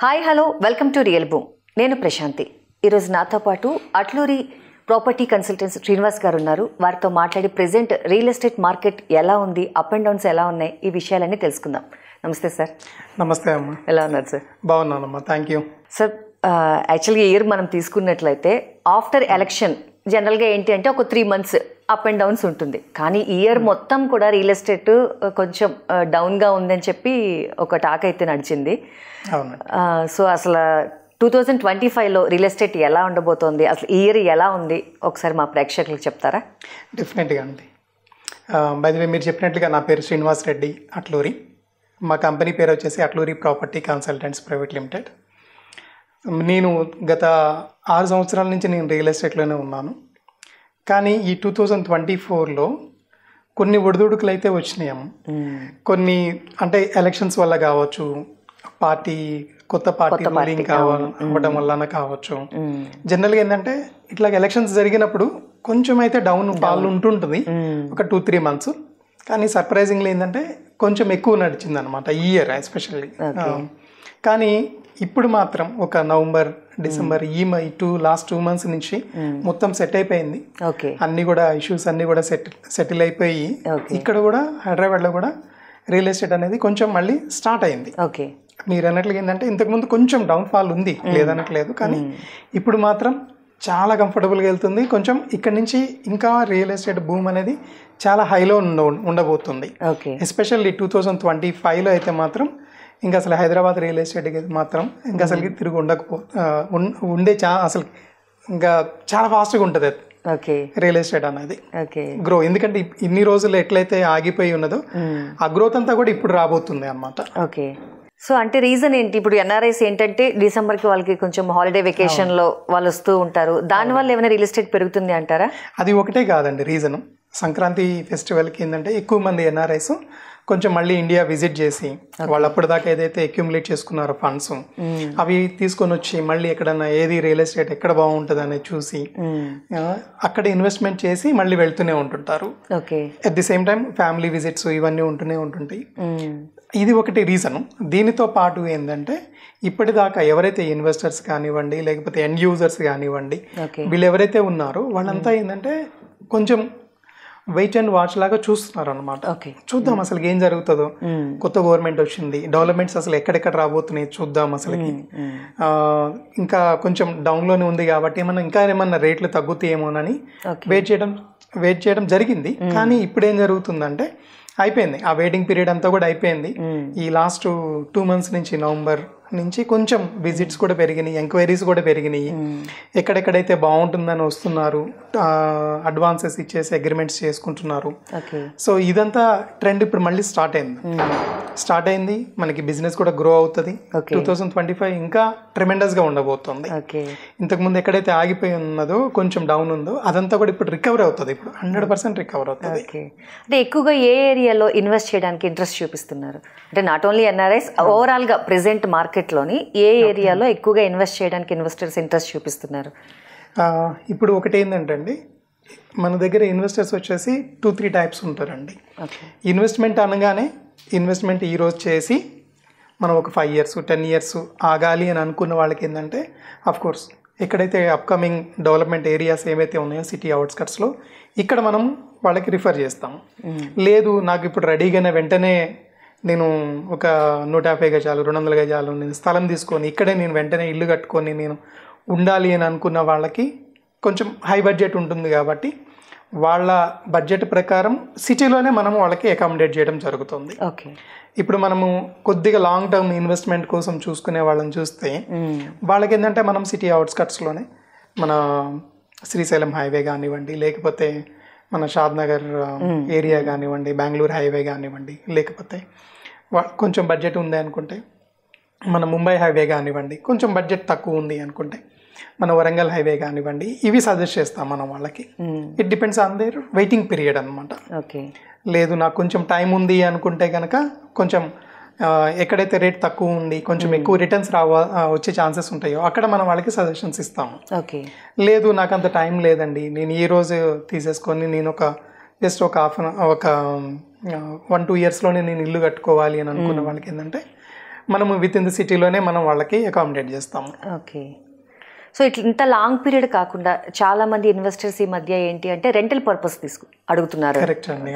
Hi hello welcome to real boom. నేను ప్రశాంతి. ఈరోజు నాతో పాటు అట్లూరి ప్రాపర్టీ కన్సల్టెంట్స్ శ్రీనివాస్ గారు ఉన్నారు. వారితో మాట్లాడి ప్రెజెంట్ రియల్ ఎస్టేట్ మార్కెట్ ఎలా ఉంది, అప్ అండ్ డౌన్స్ ఎలా ఉన్నాయి, ఈ విషయాలన్నీ తెలుసుకుందాం. నమస్తే సార్. నమస్తే అమ్మ. ఎలా ఉన్నారు సార్? బాగున్నానమ్మా, థ్యాంక్ యూ సార్. యాక్చువల్గా ఇయర్ మనం తీసుకున్నట్లయితే ఆఫ్టర్ ఎలక్షన్ జనరల్గా ఏంటి అంటే ఒక 3 months అప్ అండ్ డౌన్స్ ఉంటుంది. కానీ ఇయర్ మొత్తం కూడా రియల్ ఎస్టేట్ కొంచెం డౌన్గా ఉందని చెప్పి ఒక టాక్ అయితే నడిచింది. సో అసలు 2025లో రియల్ ఎస్టేట్ ఎలా ఉండబోతోంది, అసలు ఇయర్ ఎలా ఉంది, ఒకసారి మా ప్రేక్షకులకు చెప్తారా? డెఫినెట్గా అండి. బై ది వే, మీరు చెప్పినట్లుగా నా పేరు శ్రీనివాస్ రెడ్డి అట్లూరి. మా కంపెనీ పేరు వచ్చేసి Atluri property consultants private limited. నేను గత 6 సంవత్సరాల నుంచి నేను రియల్ ఎస్టేట్లోనే ఉన్నాను. కానీ ఈ 2024లో కొన్ని ఒడిదుడుకులు అయితే వచ్చినాయమ్మ. కొన్ని అంటే ఎలక్షన్స్ వల్ల కావచ్చు, కొత్త పార్టీ రూలింగ్ అవ్వడం వల్ల కావచ్చు. జనరల్గా ఏంటంటే ఇట్లా ఎలక్షన్స్ జరిగినప్పుడు కొంచెం అయితే డౌన్ ఫాల్ ఉంటుంటుంది ఒక 2-3 months. కానీ సర్ప్రైజింగ్లీ ఏంటంటే కొంచెం ఎక్కువ నడిచింది అనమాట ఈ ఇయర్ ఎస్పెషల్లీ. కానీ ఇప్పుడు మాత్రం ఒక నవంబర్, డిసెంబర్ ఈ లాస్ట్ 2 months నుంచి మొత్తం సెట్ అయిపోయింది. అన్ని కూడా ఇష్యూస్ అన్ని కూడా సెటిల్ అయిపోయి ఇక్కడ కూడా హైదరాబాద్లో కూడా రియల్ ఎస్టేట్ అనేది కొంచెం మళ్ళీ స్టార్ట్ అయింది. మీరు అన్నట్లుగా ఏంటంటే ఇంతకుముందు కొంచెం డౌన్ఫాల్ ఉంది, లేదనట్లేదు. కానీ ఇప్పుడు మాత్రం చాలా కంఫర్టబుల్గా వెళ్తుంది. కొంచెం ఇక్కడ నుంచి ఇంకా రియల్ ఎస్టేట్ బూమ్ అనేది చాలా హైలో ఉండబోతుంది. ఎస్పెషల్లీ 2025లో అయితే మాత్రం ఇంకా అసలు హైదరాబాద్ రియల్ ఎస్టేట్కి మాత్రం ఇంకా అసలు తిరిగి అసలు ఇంకా చాలా ఫాస్ట్గా ఉంటుంది రియల్ ఎస్టేట్ అనేది గ్రో. ఎందుకంటే ఇన్ని రోజులు ఎట్లయితే ఆగిపోయి ఉన్నదో ఆ గ్రోత్ అంతా కూడా ఇప్పుడు రాబోతుంది అన్నమాట. సో అంటే రీజన్ ఏంటి? ఇప్పుడు ఎన్ఆర్ఐస్ ఏంటంటే డిసెంబర్కి వాళ్ళకి కొంచెం హాలిడే వెకేషన్లో వాళ్ళు వస్తూ ఉంటారు. దానివల్ల ఏమైనా రియల్ ఎస్టేట్ పెరుగుతుంది అంటారా? అది ఒకటే కాదండి రీజన్. సంక్రాంతి ఫెస్టివల్కి ఏంటంటే ఎక్కువ మంది ఎన్ఆర్ఐస్ కొంచెం మళ్ళీ ఇండియా విజిట్ చేసి వాళ్ళు అప్పటిదాకా ఏదైతే అక్యుములేట్ చేసుకున్నారో ఫండ్స్ అవి తీసుకొని వచ్చి మళ్ళీ ఎక్కడన్నా ఏది రియల్ ఎస్టేట్ ఎక్కడ బాగుంటుంది అనేది చూసి అక్కడ ఇన్వెస్ట్మెంట్ చేసి మళ్ళీ వెళ్తూనే ఉంటుంటారు. At the same time family visits ఇవన్నీ ఉంటూనే ఉంటుంటాయి. ఇది ఒకటి రీజను. దీనితో పాటు ఏంటంటే ఇప్పటిదాకా ఎవరైతే ఇన్వెస్టర్స్ కానివ్వండి, లేకపోతే ఎండ్ యూజర్స్ కానివ్వండి, వీళ్ళు ఎవరైతే ఉన్నారో వాళ్ళంతా ఏంటంటే కొంచెం వెయిట్ అండ్ వాచ్ లాగా చూస్తున్నారు అనమాట. చూద్దాం అసలు ఏం జరుగుతుందో, కొత్త గవర్నమెంట్ వచ్చింది, డెవలప్మెంట్స్ అసలు ఎక్కడెక్కడ రాబోతున్నాయి చూద్దాం అసలుకి. ఇంకా కొంచెం డౌన్లోనే ఉంది కాబట్టి ఏమన్నా రేట్లు తగ్గుతాయేమోనని వెయిట్ చేయడం జరిగింది. కానీ ఇప్పుడు ఏం జరుగుతుందంటే అయిపోయింది ఆ వెయిటింగ్ పీరియడ్ అంతా కూడా అయిపోయింది. ఈ లాస్ట్ 2 months నుంచి నవంబర్ నుంచి కొంచెం విజిట్స్ కూడా పెరిగినాయి, ఎంక్వైరీస్ కూడా పెరిగినాయి. ఎక్కడెక్కడైతే బాగుంటుందని వస్తున్నారు, అడ్వాన్సెస్ ఇచ్చేసి అగ్రిమెంట్స్ చేసుకుంటున్నారు. సో ఇదంతా ట్రెండ్ ఇప్పుడు మళ్ళీ స్టార్ట్ అయింది. మనకి బిజినెస్ కూడా గ్రో అవుతుంది. 2025 ఇంకా ట్రెమెండస్ గా ఉండబోతుంది. ఇంతకుముందు ఎక్కడైతే ఆగిపోయి ఉన్నదో కొంచెం డౌన్ ఉందో అదంతా కూడా ఇప్పుడు రికవర్ అవుతుంది. ఇప్పుడు 100% రికవర్ అవుతుంది. అంటే ఎక్కువగా ఏ ఏరియాలో ఇన్వెస్ట్ చేయడానికి ఇంట్రెస్ట్ చూపిస్తున్నారు? అంటే నాట్ ఓన్లీ ఎన్ఆర్ఐస్, ఓవరాల్ గా ప్రెసెంట్ మార్కెట్లోని ఏ ఏరియాలో ఎక్కువగా ఇన్వెస్ట్ చేయడానికి ఇన్వెస్టర్స్ ఇంట్రెస్ట్ చూపిస్తున్నారు? ఇప్పుడు ఒకటి ఏంటంటే అండి, మన దగ్గర ఇన్వెస్టర్స్ వచ్చేసి 2-3 types ఉంటారండి. ఇన్వెస్ట్మెంట్ అనగానే ఇన్వెస్ట్మెంట్ ఈరోజు చేసి మనం ఒక 5 years 10 years ఆగాలి అని అనుకున్న వాళ్ళకి ఏంటంటే అఫ్కోర్స్ ఎక్కడైతే అప్కమింగ్ డెవలప్మెంట్ ఏరియాస్ ఏవైతే ఉన్నాయో సిటీ అవుట్స్కట్స్లో ఇక్కడ మనం వాళ్ళకి రిఫర్ చేస్తాము. లేదు నాకు ఇప్పుడు రెడీగానే వెంటనే నేను ఒక 150 గజాలు 200 గజాలు నేను స్థలం తీసుకొని ఇక్కడే నేను వెంటనే ఇల్లు కట్టుకొని నేను ఉండాలి అని అనుకున్న వాళ్ళకి కొంచెం హై బడ్జెట్ ఉంటుంది కాబట్టి వాళ్ళ బడ్జెట్ ప్రకారం సిటీలోనే మనం వాళ్ళకి అకామిడేట్ చేయడం జరుగుతుంది. ఇప్పుడు మనము కొద్దిగా లాంగ్ టర్మ్ ఇన్వెస్ట్మెంట్ కోసం చూసుకునే వాళ్ళని చూస్తే వాళ్ళకి ఏంటంటే మనం సిటీ అవుట్స్కట్స్లోనే మన శ్రీశైలం హైవే కానివ్వండి, లేకపోతే మన షాద్నగర్ ఏరియా కానివ్వండి, బెంగళూరు హైవే కానివ్వండి, లేకపోతే కొంచెం బడ్జెట్ ఉంది అనుకుంటే మన ముంబై హైవే కానివ్వండి, కొంచెం బడ్జెట్ తక్కువ ఉంది అనుకుంటే మన వరంగల్ హైవే కానివ్వండి, ఇవి సజెస్ట్ చేస్తాం మనం వాళ్ళకి. It depends on their waiting period అనమాట. లేదు నాకు కొంచెం టైం ఉంది అనుకుంటే కనుక కొంచెం ఎక్కడైతే రేట్ తక్కువ ఉంది, కొంచెం ఎక్కువ రిటర్న్స్ వచ్చే ఛాన్సెస్ ఉంటాయో అక్కడ మనం వాళ్ళకి సజెషన్స్ ఇస్తాము. లేదు నాకు అంత టైం లేదండి, నేను ఈ రోజు తీసేసుకొని నేను జస్ట్ ఒక 1-2 yearsలోనే నేను ఇల్లు కట్టుకోవాలి అని అనుకున్న వాళ్ళకి ఏంటంటే మనము విత్ ఇన్ ద సిటీలోనే మనం వాళ్ళకి అకామిడేట్ చేస్తాము. ఓకే. సో ఇట్లా ఇంత లాంగ్ పీరియడ్ కాకుండా చాలా మంది ఇన్వెస్టర్స్ ఈ మధ్య ఏంటి అంటే రెంటల్ పర్పస్ అడుగుతున్నారు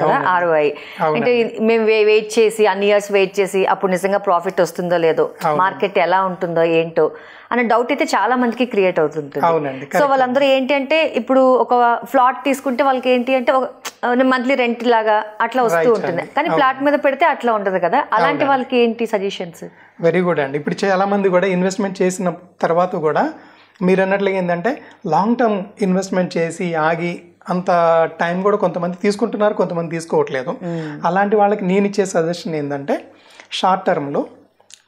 కదా, ROI. అంటే మేము వెయిట్ చేసి అన్ని ఇయర్స్ వెయిట్ చేసి అప్పుడు నిజంగా ప్రాఫిట్ వస్తుందో లేదో, మార్కెట్ ఎలా ఉంటుందో ఏంటో అనే డౌట్ అయితే చాలా మందికి క్రియేట్ అవుతుంటుంది. సో వాళ్ళందరూ ఏంటి అంటే ఇప్పుడు ఒక ఫ్లాట్ తీసుకుంటే వాళ్ళకి ఏంటి అంటే మంత్లీ రెంట్ లాగా అట్లా వస్తూ ఉంటుంది, కానీ ఫ్లాట్ మీద పెడితే అట్లా ఉండదు కదా, అలాంటి వాళ్ళకి ఏంటి సజెషన్స్? వెరీ గుడ్ అండి. ఇప్పుడు చాలా మంది కూడా ఇన్వెస్ట్మెంట్ చేసిన తర్వాత కూడా మీరు అన్నట్లుగా ఏంటంటే లాంగ్ టర్మ్ ఇన్వెస్ట్మెంట్ చేసి ఆగి అంత టైం కూడా కొంతమంది తీసుకుంటున్నారు, కొంతమంది తీసుకోవట్లేదు. అలాంటి వాళ్ళకి నేను ఇచ్చే సజెషన్ ఏంటంటే షార్ట్ టర్మ్లో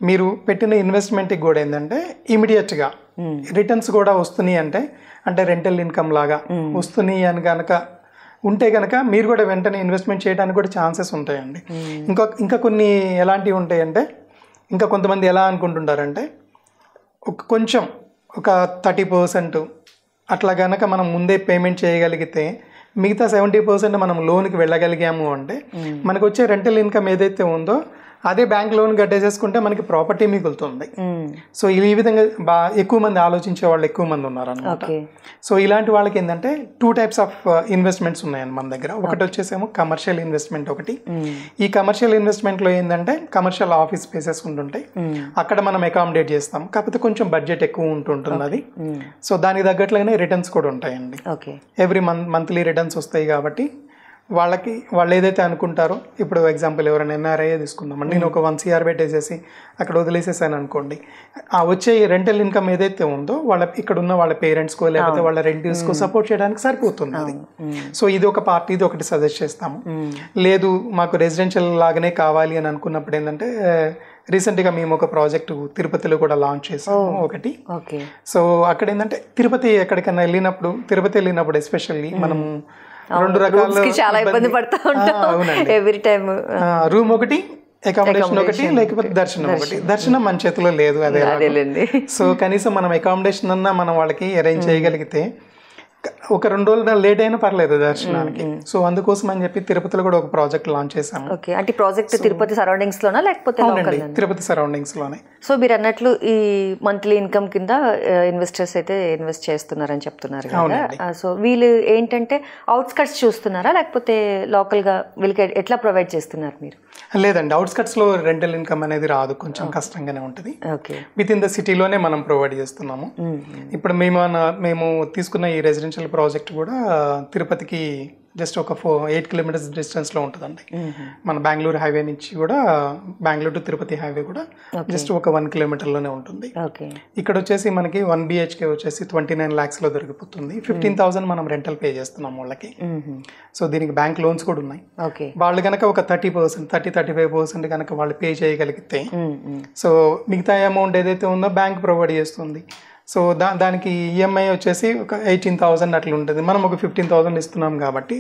మీరు పెట్టిన ఇన్వెస్ట్మెంట్కి కూడా ఏంటంటే ఇమీడియట్గా రిటర్న్స్ కూడా వస్తున్నాయి అంటే రెంటల్ ఇన్కమ్ లాగా వస్తున్నాయి అని కనుక ఉంటే కనుక మీరు కూడా వెంటనే ఇన్వెస్ట్మెంట్ చేయడానికి కూడా ఛాన్సెస్ ఉంటాయండి. ఇంకా కొన్ని ఎలాంటివి ఉంటాయంటే, ఇంకా కొంతమంది ఎలా అనుకుంటుంటారంటే కొంచెం ఒక 30% అట్లా కనుక మనం ముందే పేమెంట్ చేయగలిగితే మిగతా 70% మనం లోన్కి వెళ్ళగలిగాము అంటే మనకు వచ్చే రెంటల్ ఇన్కమ్ ఏదైతే ఉందో అదే బ్యాంక్ లోన్ కట్టేసేసుకుంటే మనకి ప్రాపర్టీ మిగులుతుంది. సో ఈ విధంగా ఎక్కువ మంది ఆలోచించే వాళ్ళు ఎక్కువ మంది ఉన్నారు అన్నమాట. సో ఇలాంటి వాళ్ళకి ఏంటంటే 2 types ఆఫ్ ఇన్వెస్ట్మెంట్స్ ఉన్నాయండి మన దగ్గర. ఒకటి వచ్చేసేమో కమర్షియల్ ఇన్వెస్ట్మెంట్ ఒకటి. ఈ కమర్షియల్ ఇన్వెస్ట్మెంట్లో ఏంటంటే కమర్షియల్ ఆఫీస్ స్పేసెస్ ఉంటుంటాయి, అక్కడ మనం అకామిడేట్ చేస్తాం, కాకపోతే కొంచెం బడ్జెట్ ఎక్కువ ఉంటుంటుంది అది. సో దానికి తగ్గట్లుగానే రిటర్న్స్ కూడా ఉంటాయండి. ఎవ్రీ మంత్లీ రిటర్న్స్ వస్తాయి కాబట్టి వాళ్ళు ఏదైతే అనుకుంటారో, ఇప్పుడు ఎగ్జాంపుల్ ఎవరైనా NRI తీసుకుందామండి, నేను ఒక 1 CR పెట్టేసేసి అక్కడ వదిలేసేసాను అనుకోండి, ఆ వచ్చే రెంటల్ ఇన్కమ్ ఏదైతే ఉందో ఇక్కడ ఉన్న వాళ్ళ పేరెంట్స్కో లేకపోతే వాళ్ళ రిలేటివ్స్కో సపోర్ట్ చేయడానికి సరిపోతుంది అది. సో ఇది ఒక పార్ట్, ఇది ఒకటి సజెస్ట్ చేస్తాము. లేదు మాకు రెసిడెన్షియల్ లాగానే కావాలి అని అనుకున్నప్పుడు ఏంటంటే రీసెంట్గా మేము ఒక ప్రాజెక్ట్ తిరుపతిలో కూడా లాంచ్ చేసాము ఒకటి. సో అక్కడ ఏంటంటే తిరుపతి వెళ్ళినప్పుడు ఎస్పెషల్లీ మనము 2 రకాల చాలా ఇబ్బంది పడతా ఉంటాం ఎవ్రీ టైం. రూమ్ ఒకటి, అకామిడేషన్ ఒకటి, లేకపోతే దర్శనం ఒకటి. దర్శనం మన చేతిలో లేదు అదే. సో కనీసం మనం అకామిడేషన్ అన్నా మనం వాళ్ళకి అరేంజ్ చేయగలిగితే ఒక 2 రోజులు లేట్ అయినా పర్లేదు దర్శనానికి. సో అందుకోసం అని చెప్పి తిరుపతిలో కూడా ఒక ప్రాజెక్ట్ లాంచ్ చేసాము. అంటే ప్రాజెక్ట్ తిరుపతి సరౌండింగ్స్ లోనా లేకపోతే తిరుపతి సరౌండింగ్స్ లోనే. సో మీరు అన్నట్లు ఈ మంత్లీ ఇన్కమ్ కింద ఇన్వెస్టర్స్ అయితే ఇన్వెస్ట్ చేస్తున్నారని చెప్తున్నారు కదా. సో వీళ్ళు ఏంటంటే అవుట్స్కట్స్ చూస్తున్నారా లేకపోతే లోకల్ గా వీళ్ళకి ఎట్లా ప్రొవైడ్ చేస్తున్నారు మీరు? లేదండి, అవుట్స్కట్స్ లో రెంటల్ ఇన్కమ్ అనేది రాదు, కొంచెం కష్టంగానే ఉంటుంది. విత్ ఇన్ ద సిటీలోనే మనం ప్రొవైడ్ చేస్తున్నాము. ఇప్పుడు మేము తీసుకున్న ఈ రెసిడెన్షియల్ ప్రాజెక్ట్ కూడా తిరుపతికి జస్ట్ ఒక 8 kilometers డిస్టెన్స్లో ఉంటుందండి. మన బెంగళూరు హైవే నుంచి కూడా, బెంగళూరు టు తిరుపతి హైవే కూడా జస్ట్ ఒక 1 kilometerలోనే ఉంటుంది. ఇక్కడ వచ్చేసి మనకి 1 BHK వచ్చేసి 29 lakhsలో దొరికిపోతుంది. 15,000 మనం రెంటల్ పే చేస్తున్నాం వాళ్ళకి. సో దీనికి బ్యాంక్ లోన్స్ కూడా ఉన్నాయి. వాళ్ళు కనుక ఒక 30-35% కనుక వాళ్ళు పే చేయగలిగితే సో మిగతా అమౌంట్ ఏదైతే ఉందో బ్యాంక్ ప్రొవైడ్ చేస్తుంది. సో దానికి ఈఎంఐ వచ్చేసి ఒక 18,000 అట్లా ఉంటుంది. మనం ఒక 15,000 ఇస్తున్నాం కాబట్టి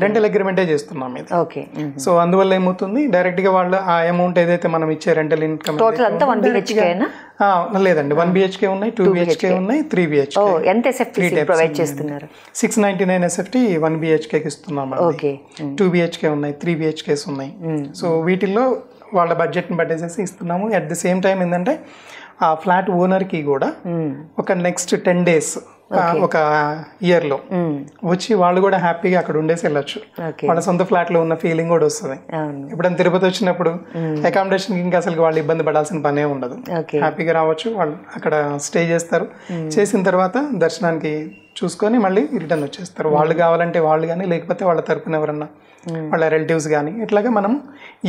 రెంటల్ అగ్రిమెంటే చేస్తున్నాం ఇది. సో అందువల్ల ఏమవుతుంది, డైరెక్ట్గా వాళ్ళు ఆ అమౌంట్ ఏదైతే మనం ఇచ్చే రెంటల్ ఇన్కమ్ లేదండి, 1 BHK ఉన్నాయి, 2 BHK ఉన్నాయి, 3 BHK. 699 SFT 1 BHKకి ఇస్తున్నాం. 2 BHK ఉన్నాయి, 3 BHKs ఉన్నాయి. సో వీటిల్లో వాళ్ళ బడ్జెట్ని పట్టేసేసి ఇస్తున్నాము. అట్ ది సేమ్ టైం ఏంటంటే ఆ ఫ్లాట్ ఓనర్కి కూడా ఒక నెక్స్ట్ 10 days ఒక ఇయర్లో వచ్చి వాళ్ళు కూడా హ్యాపీగా అక్కడ ఉండేసి వెళ్ళొచ్చు. వాళ్ళ సొంత ఫ్లాట్లో ఉన్న ఫీలింగ్ కూడా వస్తుంది. ఎప్పుడైనా తిరుపతి వచ్చినప్పుడు అకామిడేషన్కి ఇంకా అసలు వాళ్ళు ఇబ్బంది పడాల్సిన పనే ఉండదు, హ్యాపీగా రావచ్చు. వాళ్ళు అక్కడ స్టే చేస్తారు, చేసిన తర్వాత దర్శనానికి చూసుకొని మళ్ళీ రిటర్న్ వచ్చేస్తారు. వాళ్ళు కావాలంటే వాళ్ళు కానీ, లేకపోతే వాళ్ళ తరపున ఎవరన్నా వాళ్ళ రిలేటివ్స్ కానీ, ఇట్లాగా మనం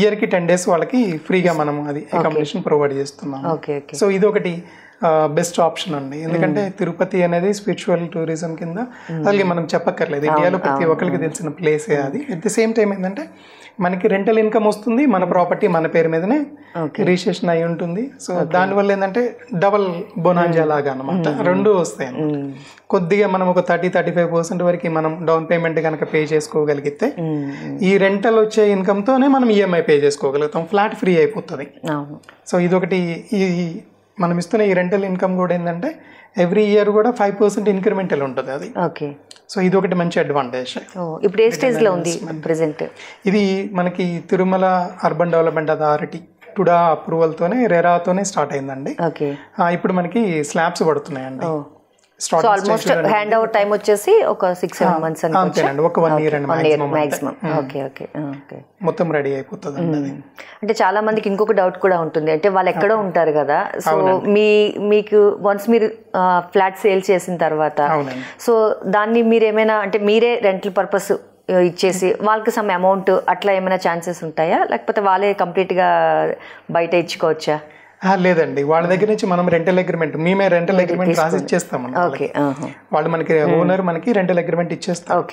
ఇయర్కి 10 days వాళ్ళకి ఫ్రీగా మనం అది అకామిడేషన్ ప్రొవైడ్ చేస్తున్నాం. సో ఇది ఒకటి బెస్ట్ ఆప్షన్ అండి. ఎందుకంటే తిరుపతి అనేది స్పిరిచువల్ టూరిజం కింద అలాగే మనం చెప్పక్కర్లేదు, ఇండియాలో ప్రతి ఒక్కరికి తెలిసిన ప్లేసే అది. అట్ ది సేమ్ టైం ఏంటంటే మనకి రెంటల్ ఇన్కమ్ వస్తుంది, మన ప్రాపర్టీ మన పేరు మీదనే రిజిస్ట్రేషన్ అయి ఉంటుంది. సో దానివల్ల ఏంటంటే డబల్ బొనాంజా లాగా అనమాట, రెండు వస్తాయి. కొద్దిగా మనం ఒక 30-35% వరకు మనం డౌన్ పేమెంట్ కనుక పే చేసుకోగలిగితే ఈ రెంటల్ వచ్చే ఇన్కమ్తోనే మనం ఈఎంఐ పే చేసుకోగలుగుతాం, ఫ్లాట్ ఫ్రీ అయిపోతుంది. సో ఇదొకటి, ఈ మనం ఇస్తున్న ఈ రెంటల్ ఇన్కమ్ కూడా ఏంటంటే ఎవ్రీ ఇయర్ కూడా 5% ఇంక్రిమెంటల్ ఉంటుంది అది. సో ఇది ఒకటి మంచి అడ్వాంటేజ్. ఇప్పుడు ఏ స్టేజ్ లో ఉంది ప్రెజెంట్? ఇది మనకి Tirumala urban development authority TUDA అప్రూవల్తోనే రెరాతోనే స్టార్ట్ అయిందండి. ఓకే. ఇప్పుడు మనకి స్లాబ్స్ పడుతున్నాయండి. So almost hand over time వచ్చేసి ఒక 6-7 months అంతేనండి, ఒక 1 year అండి మాక్సిమం. ఓకే ఓకే ఓకే, మొత్తం రెడీ అయిపోతుంది అండి. అంటే చాలా మందికి ఇంకొక డౌట్ కూడా ఉంటుంది, అంటే వాళ్ళు ఎక్కడో ఉంటారు కదా, సో మీకు వన్స్ మీరు ఫ్లాట్ సేల్ చేసిన తర్వాత సో దాన్ని మీరు ఏమైనా అంటే మీరే రెంటల్ పర్పస్ ఇచ్చేసి వాళ్ళకి సమ్ అమౌంట్ అట్లా ఏమైనా ఛాన్సెస్ ఉంటాయా, లేకపోతే వాళ్ళే కంప్లీట్గా బయట ఇచ్చుకోవచ్చా? లేదండి, వాళ్ళ దగ్గర నుంచి మనం రెంటల్ అగ్రిమెంట్, మేమే రెంటల్ అగ్రిమెంట్ రాసి ఇచ్చేస్తాం. వాళ్ళు మనకి ఓనర్ మనకి రెంటల్ అగ్రిమెంట్ ఇచ్చేస్తాం.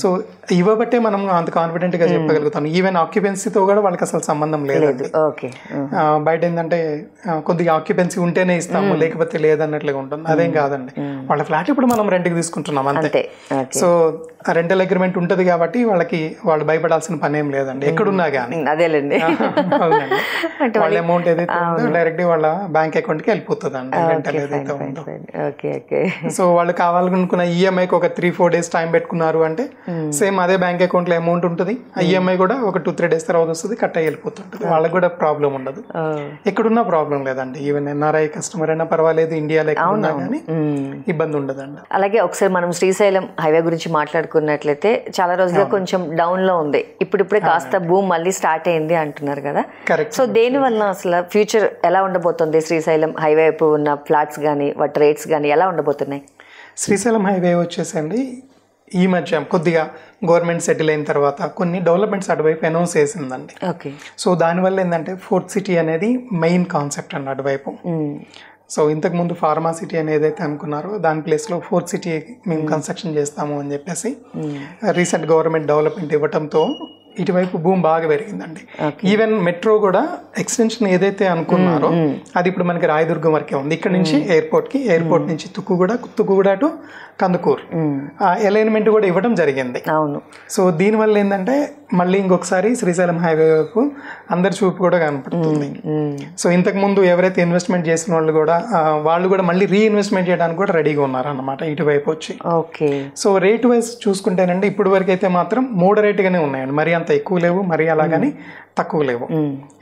సో ఇవ్వబట్టే మనం అంత కాన్ఫిడెంట్ గా చెప్పగలుగుతాం. ఈవెన్ ఆక్యుపెన్సీతో కూడా వాళ్ళకి అసలు సంబంధం లేదు. బయట ఏంటంటే కొద్దిగా ఆక్యుపెన్సీ ఉంటేనే ఇస్తాము లేకపోతే లేదన్నట్లుగా ఉంటుంది, అదేం కాదండి. వాళ్ళ ఫ్లాట్ ఇప్పుడు మనం రెంట్కి తీసుకుంటున్నాం అంతే. సో రెంటల్ అగ్రిమెంట్ ఉంటది కాబట్టి వాళ్ళు భయపడాల్సిన పని ఏం లేదండి ఎక్కడున్నా కానీ. అదేలేండి, వాళ్ళ అమౌంట్ ఏదైతే డైరెక్ట్ వాళ్ళ బ్యాంక్ అకౌంట్ కి వెళ్ళిపోతుంది అండి రెంటల్ ఏదైతే ఉందో. సో వాళ్ళు కావాలనుకున్న ఈఎంఐకి ఒక 3-4 days టైం పెట్టుకున్నారు అంటే సేమ్ అదే బ్యాంక్ అకౌంట్ లో అమౌంట్ ఉంటుంది. ఆ ఈఎంఐ కూడా ఒక 2-3 days తర్వాత వస్తుంది, కట్ అయ్యి వెళ్ళిపోతుంటుంది. వాళ్ళకి కూడా ప్రాబ్లం ఉండదు, ఎక్కడున్నా ప్రాబ్లం లేదండి. ఈవెన్ ఎన్ఆర్ఐ కస్టమర్ అయినా పర్వాలేదు, ఇండియాలో ఎక్కడున్నా కానీ ఇబ్బంది ఉండదండి. అలాగే ఒకసారి మనం శ్రీశైలం హైవే గురించి మాట్లాడుకున్నట్లయితే చాలా రోజులుగా కొంచెం డౌన్ లో ఉంది, ఇప్పుడిప్పుడే కాస్త బూమ్ మళ్ళీ స్టార్ట్ అయింది అంటున్నారు కదా. సో దేని వల్ల అసలు ఫ్యూచర్ ఎలా ఉండబోతుంది? శ్రీశైలం హైవే వైపు ఉన్న ఫ్లాట్స్ కానీ వాటి రేట్స్ కానీ ఎలా ఉండబోతున్నాయి? శ్రీశైలం హైవే వచ్చేసండి ఈ మధ్య కొద్దిగా గవర్నమెంట్ సెటిల్ అయిన తర్వాత కొన్ని డెవలప్మెంట్స్ అటువైపు అనౌన్స్ చేసిందండి. సో దానివల్ల ఏంటంటే 4th city అనేది మెయిన్ కాన్సెప్ట్ అండి అటువైపు. సో ఇంతకుముందు ఫార్మా సిటీ అని ఏదైతే అనుకున్నారో దాని ప్లేస్లో 4th city మేము కన్స్ట్రక్షన్ చేస్తాము అని చెప్పేసి రీసెంట్ గవర్నమెంట్ డెవలప్మెంట్ ఇవ్వడంతో ఇటువైపు భూమి బాగా పెరిగిందండి. ఈవెన్ మెట్రో కూడా ఎక్స్టెన్షన్ ఏదైతే అనుకున్నారో అది ఇప్పుడు మనకి రాయదుర్గం వరకే ఉంది. ఇక్కడ నుంచి ఎయిర్పోర్ట్ నుంచి తుక్కుగూడ టు కందుకూరు అలైన్మెంట్ కూడా ఇవ్వడం జరిగింది. సో దీనివల్ల ఏంటంటే మళ్ళీ ఇంకొకసారి శ్రీశైలం హైవే వైపు అందరి చూపు కూడా కనపడుతుంది. సో ఇంతకు ముందు ఎవరైతే ఇన్వెస్ట్మెంట్ చేసిన వాళ్ళు కూడా మళ్ళీ రీఇన్వెస్ట్మెంట్ చేయడానికి కూడా రెడీగా ఉన్నారు అన్నమాట ఇటువైపు వచ్చి. సో రేట్ వైజ్ చూసుకుంటేనండి ఇప్పుడు వరకు అయితే మాత్రం మోడరేట్ గానే ఉన్నాయండి, మరీ అంత ఎక్కువ లేవు, మరీ అలాగని తక్కువ లేవు.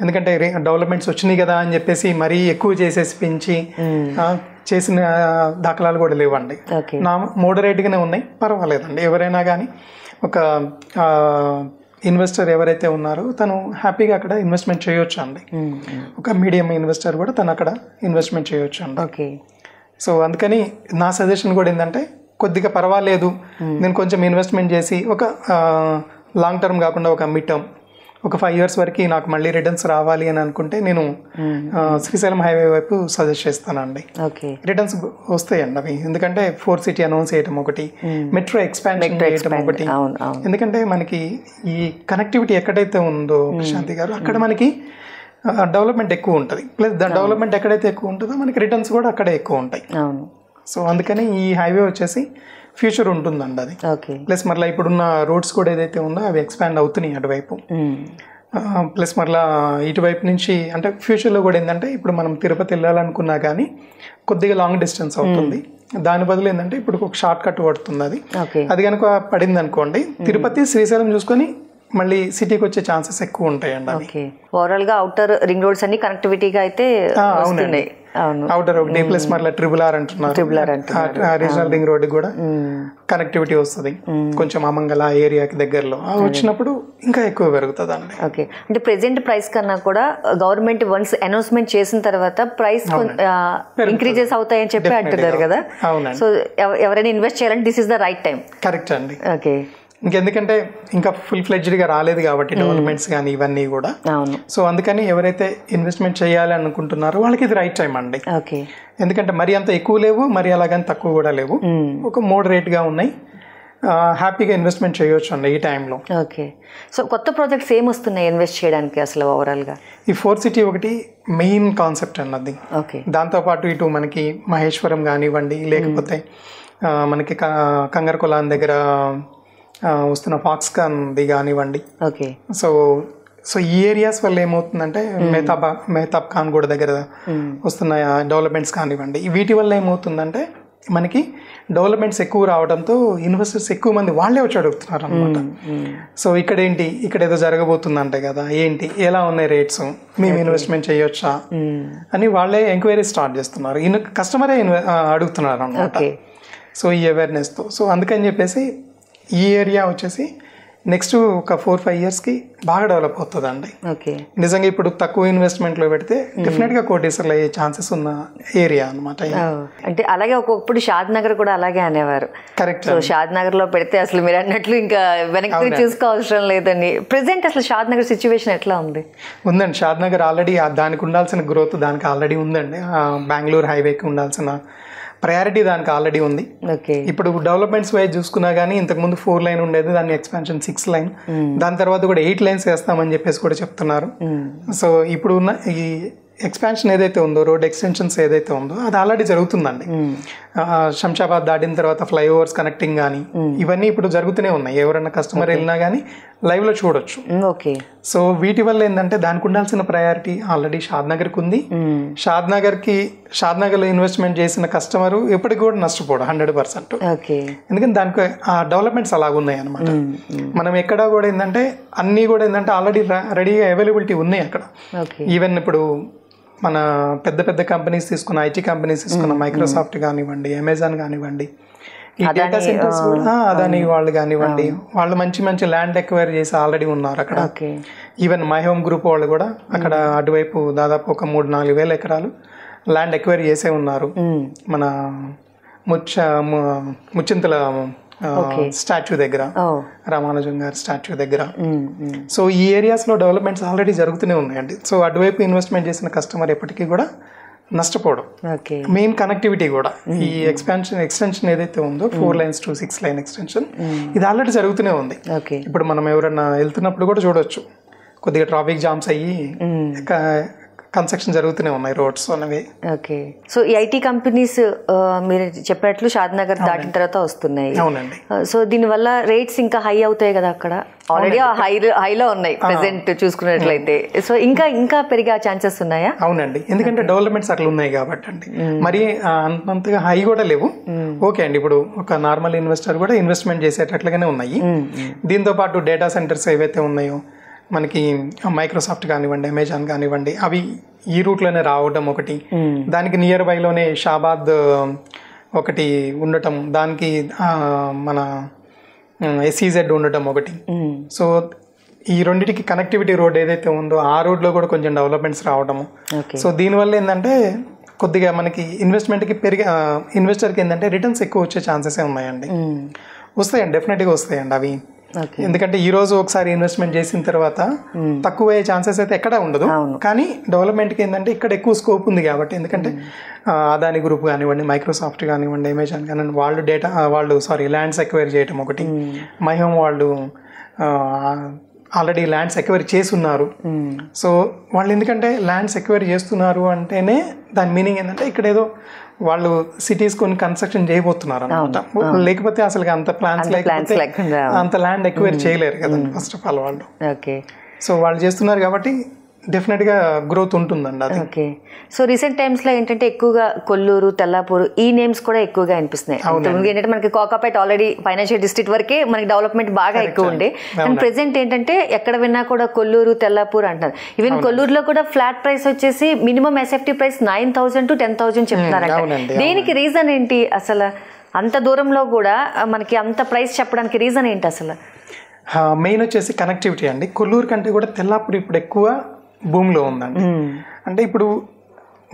ఎందుకంటే డెవలప్మెంట్స్ వచ్చినాయి కదా అని చెప్పేసి మరీ ఎక్కువ చేసేసి పెంచి చేసిన దాఖలాలు కూడా లేవండి. మోడరేట్ గానే ఉన్నాయి, పర్వాలేదండి. ఎవరైనా కానీ ఒక ఇన్వెస్టర్ ఎవరైతే ఉన్నారో తను హ్యాపీగా అక్కడ ఇన్వెస్ట్మెంట్ చేయొచ్చు అండి. ఒక మీడియం ఇన్వెస్టర్ కూడా తను అక్కడ ఇన్వెస్ట్మెంట్ చేయొచ్చు అండి. సో అందుకని నా సజెషన్ కూడా ఏంటంటే కొద్దిగా పర్వాలేదు, నేను కొంచెం ఇన్వెస్ట్మెంట్ చేసి ఒక లాంగ్ టర్మ్ కాకుండా ఒక మిడ్ టర్మ్ ఒక 5 years వరకు నాకు మళ్ళీ రిటర్న్స్ రావాలి అని అనుకుంటే నేను శ్రీశైలం హైవే వైపు సజెస్ట్ చేస్తానండి. రిటర్న్స్ వస్తాయండి అవి, ఎందుకంటే 4th city అనౌన్స్ చేయటం ఒకటి, మెట్రో ఎక్స్పాన్షన్ చేయటం ఒకటి. ఎందుకంటే మనకి ఈ కనెక్టివిటీ ఎక్కడైతే ఉందో ప్రశాంతి గారు అక్కడ మనకి డెవలప్మెంట్ ఎక్కువ ఉంటుంది. ప్లస్ డెవలప్మెంట్ ఎక్కడైతే ఎక్కువ ఉంటుందో మనకి రిటర్న్స్ కూడా అక్కడే ఎక్కువ ఉంటాయి. సో అందుకని ఈ హైవే వచ్చేసి ఫ్యూచర్ ఉంటుందండి అది. ప్లస్ మరలా ఇప్పుడున్న రోడ్స్ కూడా ఏదైతే ఉందో అవి ఎక్స్పాండ్ అవుతున్నాయి అటువైపు. ప్లస్ మరలా ఇటువైపు నుంచి అంటే ఫ్యూచర్లో కూడా ఏంటంటే ఇప్పుడు మనం తిరుపతి వెళ్ళాలనుకున్నా కానీ కొద్దిగా లాంగ్ డిస్టెన్స్ అవుతుంది. దాని బదులు ఏంటంటే ఇప్పుడు ఒక షార్ట్ కట్ పడుతుంది. అది కనుక పడింది అనుకోండి తిరుపతి శ్రీశైలం చూసుకొని మళ్ళీ సిటీకి వచ్చే ఛాన్సెస్ ఎక్కువ ఉంటాయండి. ఓవరాల్ గా అవుటర్ రింగ్ రోడ్స్ అన్ని కనెక్టివిటీగా అయితే వస్తున్నాయి. అవుటర్ ఒకటి ప్లస్ మళ్ళీ ట్రిబుల్-R అంటున్నారు, రీజనల్ రింగ్ రోడ్ కూడా కనెక్టివిటీ వస్తుంది కొంచెం అమంగళ ఏరియాకి దగ్గరలో. వచ్చినప్పుడు ఇంకా ఎక్కువ పెరుగుతుంది అండి. ఓకే, అంటే ప్రెసెంట్ ప్రైస్ కన్నా కూడా గవర్నమెంట్ వన్స్ అనౌన్స్మెంట్ చేసిన తర్వాత ప్రైస్ ఇంక్రీజెస్ అవుతాయని చెప్పి అంటున్నారు కదా. సో ఎవరైనా ఇన్వెస్ట్ చేయాలంటే this is the right time. Correct అండి. ఓకే, ఇంకెందుకంటే ఇంకా ఫుల్ ఫ్లెడ్జ్డ్గా రాలేదు కాబట్టి డెవలప్మెంట్స్ కానీ ఇవన్నీ కూడా. సో అందుకని ఎవరైతే ఇన్వెస్ట్మెంట్ చేయాలి అనుకుంటున్నారో వాళ్ళకి ఇది రైట్ టైం అండి. ఎందుకంటే మరి అంత ఎక్కువ లేవు, మరి అలాగని తక్కువ కూడా లేవు, ఒక మోడరేట్గా ఉన్నాయి. హ్యాపీగా ఇన్వెస్ట్మెంట్ చేయొచ్చు అండి ఈ టైంలో. ఓకే, సో కొత్త ప్రాజెక్ట్స్ ఏం వస్తున్నాయి ఇన్వెస్ట్ చేయడానికి అసలు ఓవరాల్గా? ఈ 4th city ఒకటి మెయిన్ కాన్సెప్ట్ అన్నది. దాంతోపాటు ఇటు మనకి మహేశ్వరం కానివ్వండి, లేకపోతే మనకి కంగరకొలాన్ దగ్గర వస్తున్న ఫాక్స్కాన్ది కానివ్వండి. సో ఈ ఏరియాస్ వల్ల ఏమవుతుందంటే మేతాబ్ ఖాన్ కూడా దగ్గర వస్తున్న డెవలప్మెంట్స్ కానివ్వండి, వీటి వల్ల ఏమవుతుందంటే మనకి డెవలప్మెంట్స్ ఎక్కువ రావడంతో ఇన్వెస్టర్స్ ఎక్కువ మంది వాళ్ళే వచ్చి అడుగుతున్నారు అనమాట. సో ఇక్కడ ఏంటి, ఇక్కడ ఏదో జరగబోతుందంటే కదా, ఏంటి, ఎలా ఉన్నాయి రేట్స్, మేము ఇన్వెస్ట్మెంట్ చేయొచ్చా అని వాళ్ళే ఎంక్వైరీ స్టార్ట్ చేస్తున్నారు. కస్టమరే అడుగుతున్నారు అనమాట. సో ఈ అవేర్నెస్తో, సో అందుకని చెప్పేసి ఈ ఏరియా వచ్చేసి నెక్స్ట్ ఒక 4-5 yearsకి బాగా డెవలప్ అవుతుందండి. నిజంగా ఇప్పుడు తక్కువ ఇన్వెస్ట్మెంట్లో పెడితే డెఫినెట్గా కోటీశ్వర్లు అయ్యే ఛాన్సెస్ ఉన్న ఏరియా అనమాట. అంటే అలాగే ఒకప్పుడు షాద్ నగర్ కూడా అలాగే అనేవారు. కరెక్ట్. సో షాద్ నగర్లో పెడితే అసలు మీరు అన్నట్లు ఇంకా వెనక్కి చూసుకోవాల్సిన లేదని. ప్రెసెంట్ అసలు షాద్ నగర్ సిచ్యువేషన్ ఎట్లా ఉంది? ఉందండి, షాద్ నగర్ ఆల్రెడీ దానికి ఉండాల్సిన గ్రోత్ దానికి ఆల్రెడీ ఉందండి. బెంగళూరు హైవేకి ఉండాల్సిన ప్రయారిటీ దానికి ఆల్రెడీ ఉంది. ఇప్పుడు డెవలప్మెంట్స్ వైజ్ చూసుకున్నా కానీ ఇంతకుముందు 4 lane ఉండేది, దాన్ని ఎక్స్పాన్షన్ 6 lane, దాని తర్వాత కూడా 8 lanes వేస్తామని చెప్పేసి కూడా చెప్తున్నారు. సో ఇప్పుడు ఉన్న ఈ ఎక్స్పాన్షన్ ఏదైతే ఉందో, రోడ్ ఎక్స్టెన్షన్స్ ఏదైతే ఉందో అది ఆల్రెడీ జరుగుతుందండి. శంషాబాద్ దాటిన తర్వాత ఫ్లైఓవర్స్ కనెక్టింగ్ కానీ ఇవన్నీ ఇప్పుడు జరుగుతూనే ఉన్నాయి. ఎవరైనా కస్టమర్ వెళ్ళినా కానీ లైవ్ లో చూడొచ్చు. సో వీటి వల్ల ఏంటంటే దానికి ఉండాల్సిన ప్రయారిటీ ఆల్రెడీ షాద్ నగర్కి ఉంది. షాద్ నగర్లో ఇన్వెస్ట్మెంట్ చేసిన కస్టమర్ ఎప్పటికి కూడా నష్టపోడు 100%. ఎందుకంటే దానికి ఆ డెవలప్మెంట్స్ అలాగున్నాయి అనమాట. మనం ఎక్కడ కూడా ఏంటంటే అన్నీ కూడా ఏంటంటే ఆల్రెడీ రెడీగా అవైలబిలిటీ ఉన్నాయి అక్కడ. ఈవెన్ ఇప్పుడు మన పెద్ద పెద్ద కంపెనీస్ తీసుకున్న, ఐటీ కంపెనీస్ తీసుకున్న, మైక్రోసాఫ్ట్ కానివ్వండి, అమెజాన్ కానివ్వండి, ఈ డేటా సెంటర్స్ కూడా అదాని వాళ్ళు కానివ్వండి, వాళ్ళు మంచి మంచి ల్యాండ్ ఎక్వైర్ చేసి ఆల్రెడీ ఉన్నారు అక్కడ. ఈవెన్ మై హోమ్ గ్రూప్ వాళ్ళు కూడా అక్కడ అటువైపు దాదాపు ఒక 3-4 వేల ఎకరాలు ల్యాండ్ ఎక్వైర్ చేసే ఉన్నారు. మన ముచ్చింతల స్టాచ్యూ దగ్గర, రామానుజం గారి స్టాచ్యూ దగ్గర. సో ఈ ఏరియాస్ లో డెవలప్మెంట్స్ ఆల్రెడీ జరుగుతూనే ఉన్నాయండి. సో అటువైపు ఇన్వెస్ట్మెంట్ చేసిన కస్టమర్ ఎప్పటికీ కూడా నష్టపోవడం. మెయిన్ కనెక్టివిటీ కూడా ఈ ఎక్స్టెన్షన్ ఏదైతే ఉందో 4 lanes to 6 lane ఎక్స్టెన్షన్, ఇది ఆల్రెడీ జరుగుతూనే ఉంది. ఇప్పుడు మనం ఎవరన్నా వెళ్తున్నప్పుడు కూడా చూడొచ్చు, కొద్దిగా ట్రాఫిక్ జామ్స్ అయ్యి కన్స్ట్రక్షన్ జరుగుతూనే ఉన్నాయి రోడ్స్ అనేవి. సో ఈ ఐటీ కంపెనీస్ మీరు చెప్పినట్లు షాద్ నగర్ దాటిన తర్వాత వస్తున్నాయి. అవునండి. సో దీనివల్ల రేట్స్ ఇంకా హై అవుతాయి కదా అక్కడ, ఆల్రెడీ హైలో ఉన్నాయి ప్రెసెంట్ చూసుకున్నట్లయితే. సో ఇంకా పెరిగే ఛాన్సెస్ ఉన్నాయా? అవునండి, ఎందుకంటే డెవలప్మెంట్స్ అట్లా ఉన్నాయి కాబట్టి అండి. మరి అంతగా హై కూడా లేవు. ఓకే అండి, ఇప్పుడు ఒక నార్మల్ ఇన్వెస్టర్ కూడా ఇన్వెస్ట్మెంట్ చేసేటట్లుగానే ఉన్నాయి. దీంతో పాటు డేటా సెంటర్స్ ఏవైతే ఉన్నాయో మనకి మైక్రోసాఫ్ట్ కానివ్వండి, అమెజాన్ కానివ్వండి, అవి ఈ రూట్లోనే రావడం ఒకటి, దానికి నియర్ బైలోనే షాబాద్ ఒకటి ఉండటం, దానికి మన SEZ ఉండటం ఒకటి. సో ఈ రెండింటికి కనెక్టివిటీ రోడ్ ఏదైతే ఉందో ఆ రోడ్లో కూడా కొంచెం డెవలప్మెంట్స్ రావడము. సో దీనివల్ల ఏంటంటే కొద్దిగా మనకి ఇన్వెస్టర్కి ఏంటంటే రిటర్న్స్ ఎక్కువ వచ్చే ఛాన్సెస్ ఉన్నాయండి. వస్తాయండి, డెఫినెట్గా వస్తాయండి అవి. ఎందుకంటే ఈ రోజు ఒకసారి ఇన్వెస్ట్మెంట్ చేసిన తర్వాత తక్కువ అయ్యే ఛాన్సెస్ అయితే ఎక్కడా ఉండదు. కానీ డెవలప్మెంట్కి ఏంటంటే ఇక్కడ ఎక్కువ స్కోప్ ఉంది కాబట్టి, ఎందుకంటే అదాని గ్రూప్ కానివ్వండి, మైక్రోసాఫ్ట్ కానివ్వండి, అమెజాన్ కానివ్వండి, వాళ్ళు ల్యాండ్స్ ఎక్వైర్ చేయడం ఒకటి, మై హోమ్ వాళ్ళు ఆల్రెడీ ల్యాండ్స్ ఎక్వైర్ చేస్తున్నారు. సో వాళ్ళు ఎందుకంటే ల్యాండ్స్ ఎక్వైర్ చేస్తున్నారు అంటేనే దాని మీనింగ్ ఏంటంటే ఇక్కడ ఏదో వాళ్ళు సిటీస్ కొన్ని కన్స్ట్రక్షన్ చేయబోతున్నారు అనమాట. లేకపోతే అసలు అంత ప్లాన్స్ లేకపోతే అంత ల్యాండ్ ఎక్వైర్ చేయలేరు కదా ఫస్ట్ ఆఫ్ ఆల్ వాళ్ళు. సో వాళ్ళు చేస్తున్నారు కాబట్టి డెఫినెట్గా గ్రోత్ ఉంటుందండి అది. సో రీసెంట్ టైమ్స్లో ఏంటంటే ఎక్కువగా కొల్లూరు, తెల్లాపూర్ ఈ నేమ్స్ కూడా ఎక్కువగా అనిపిస్తున్నాయి. ఏంటంటే మనకి కోకాపేట ఆల్రెడీ ఫైనాన్షియల్ డిస్ట్రిక్ట్ వరకే మనకి డెవలప్మెంట్ బాగా ఎక్కువ ఉండే, అండ్ ప్రెసెంట్ ఏంటంటే ఎక్కడ విన్నా కూడా కొల్లూరు, తెల్లాపూర్ అంటారు. ఈవెన్ కొల్లూరులో కూడా ఫ్లాట్ ప్రైస్ వచ్చేసి మినిమం ఎస్ఎఫ్టీ ప్రైస్ 9,000 to 10,000 చెప్తున్నారంట. దీనికి రీజన్ ఏంటి అసలు? అంత దూరంలో కూడా మనకి అంత ప్రైస్ చెప్పడానికి రీజన్ ఏంటి అసలు? మెయిన్ వచ్చేసి కనెక్టివిటీ అండి. కొల్లూరు కంటే కూడా తెల్లాపూర్ ఇప్పుడు ఎక్కువ భూమిలో ఉందండి. అంటే ఇప్పుడు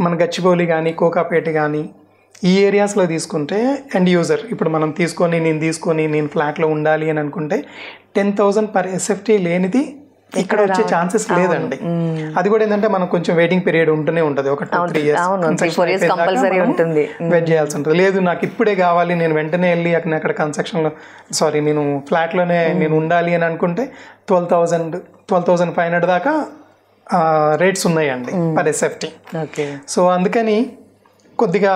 మన గచ్చిబౌలి కానీ, కోకాపేట కానీ ఈ ఏరియాస్లో తీసుకుంటే ఎండ్ యూజర్ ఇప్పుడు మనం నేను ఫ్లాట్లో ఉండాలి అని అనుకుంటే 10,000 per SFT లేనిది ఇక్కడ వచ్చే ఛాన్సెస్ లేదండి. అది కూడా ఏంటంటే మనం కొంచెం వెయిటింగ్ పీరియడ్ ఉంటూనే ఉంటుంది, ఒక 2-3 years వెయిట్ చేయాల్సి ఉంటుంది. లేదు నాకు ఇప్పుడే కావాలి, నేను వెంటనే వెళ్ళి అక్కడ కన్స్ట్రక్షన్లో నేను ఫ్లాట్లోనే నేను ఉండాలి అని అనుకుంటే 12,500 దాకా రేట్స్ ఉన్నాయండి పర్ SFT. సో అందుకని కొద్దిగా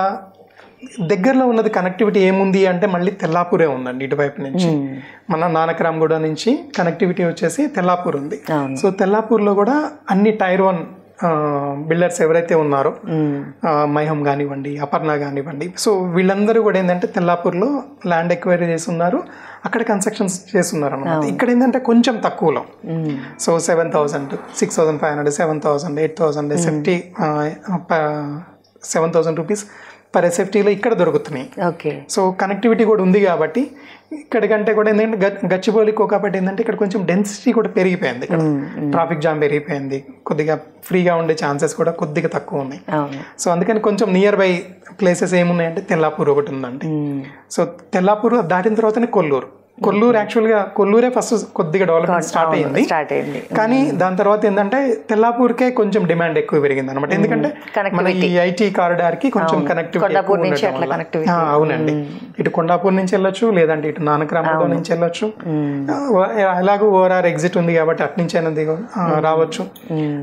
దగ్గరలో ఉన్నది కనెక్టివిటీ ఏముంది అంటే మళ్ళీ తెల్లాపూరే ఉందండి. ఇటువైపు నుంచి మన నానక్రామ్గూడ నుంచి కనెక్టివిటీ వచ్చేసి తెల్లాపూర్ ఉంది. సో తెల్లాపూర్లో కూడా అన్ని Tier 1 బిల్డర్స్ ఎవరైతే ఉన్నారో మైహం కానివ్వండి, అపర్ణ కానివ్వండి, సో వీళ్ళందరూ కూడా ఏంటంటే తెల్లాపూర్లో ల్యాండ్ ఎక్వైరీ చేసి ఉన్నారు, అక్కడ కన్స్ట్రక్షన్స్ చేస్తున్నారు అనమాట. ఇక్కడ ఏంటంటే కొంచెం తక్కువలో, సో 7,000, 6,500, 7,000, 8,000 ఎస్ఎఫ్టీ, 7,000 రూపీస్ పర్ ఎస్ఎఫ్టీలో ఇక్కడ దొరుకుతున్నాయి. సో కనెక్టివిటీ కూడా ఉంది కాబట్టి ఇక్కడికంటే కూడా ఏంటంటే గచ్చిబౌలికో కాబట్టి ఏంటంటే ఇక్కడ కొంచెం డెన్సిటీ కూడా పెరిగిపోయింది, ఇక్కడ ట్రాఫిక్ జామ్ పెరిగిపోయింది, కొద్దిగా ఫ్రీగా ఉండే ఛాన్సెస్ కూడా కొద్దిగా తక్కువ ఉన్నాయి. సో అందుకని కొంచెం నియర్ బై ప్లేసెస్ ఏమున్నాయంటే తెల్లాపూర్ ఒకటి ఉందండి. సో తెల్లాపూర్ దాటిన తర్వాతనే కొల్లూరు యాక్చువల్గా కొల్లూరే ఫస్ట్ కొద్దిగా డెవలప్మెంట్ స్టార్ట్ అయ్యింది, కానీ దాని తర్వాత ఏంటంటే తెల్లాపూర్కే కొంచెం డిమాండ్ ఎక్కువ పెరిగింది అనమాట. ఎందుకంటే మన ఈ ఐటీ కారిడార్ కి కొంచెం కనెక్టివిటీ. అవునండి, ఇటు కొండాపూర్ నుంచి వెళ్ళొచ్చు, లేదంటే ఇటు నానక్రామలో నుంచి వెళ్ళొచ్చు, ఎలాగో ఓఆర్ఆర్ ఎగ్జిట్ ఉంది కాబట్టి అటు నుంచి అనేది రావచ్చు.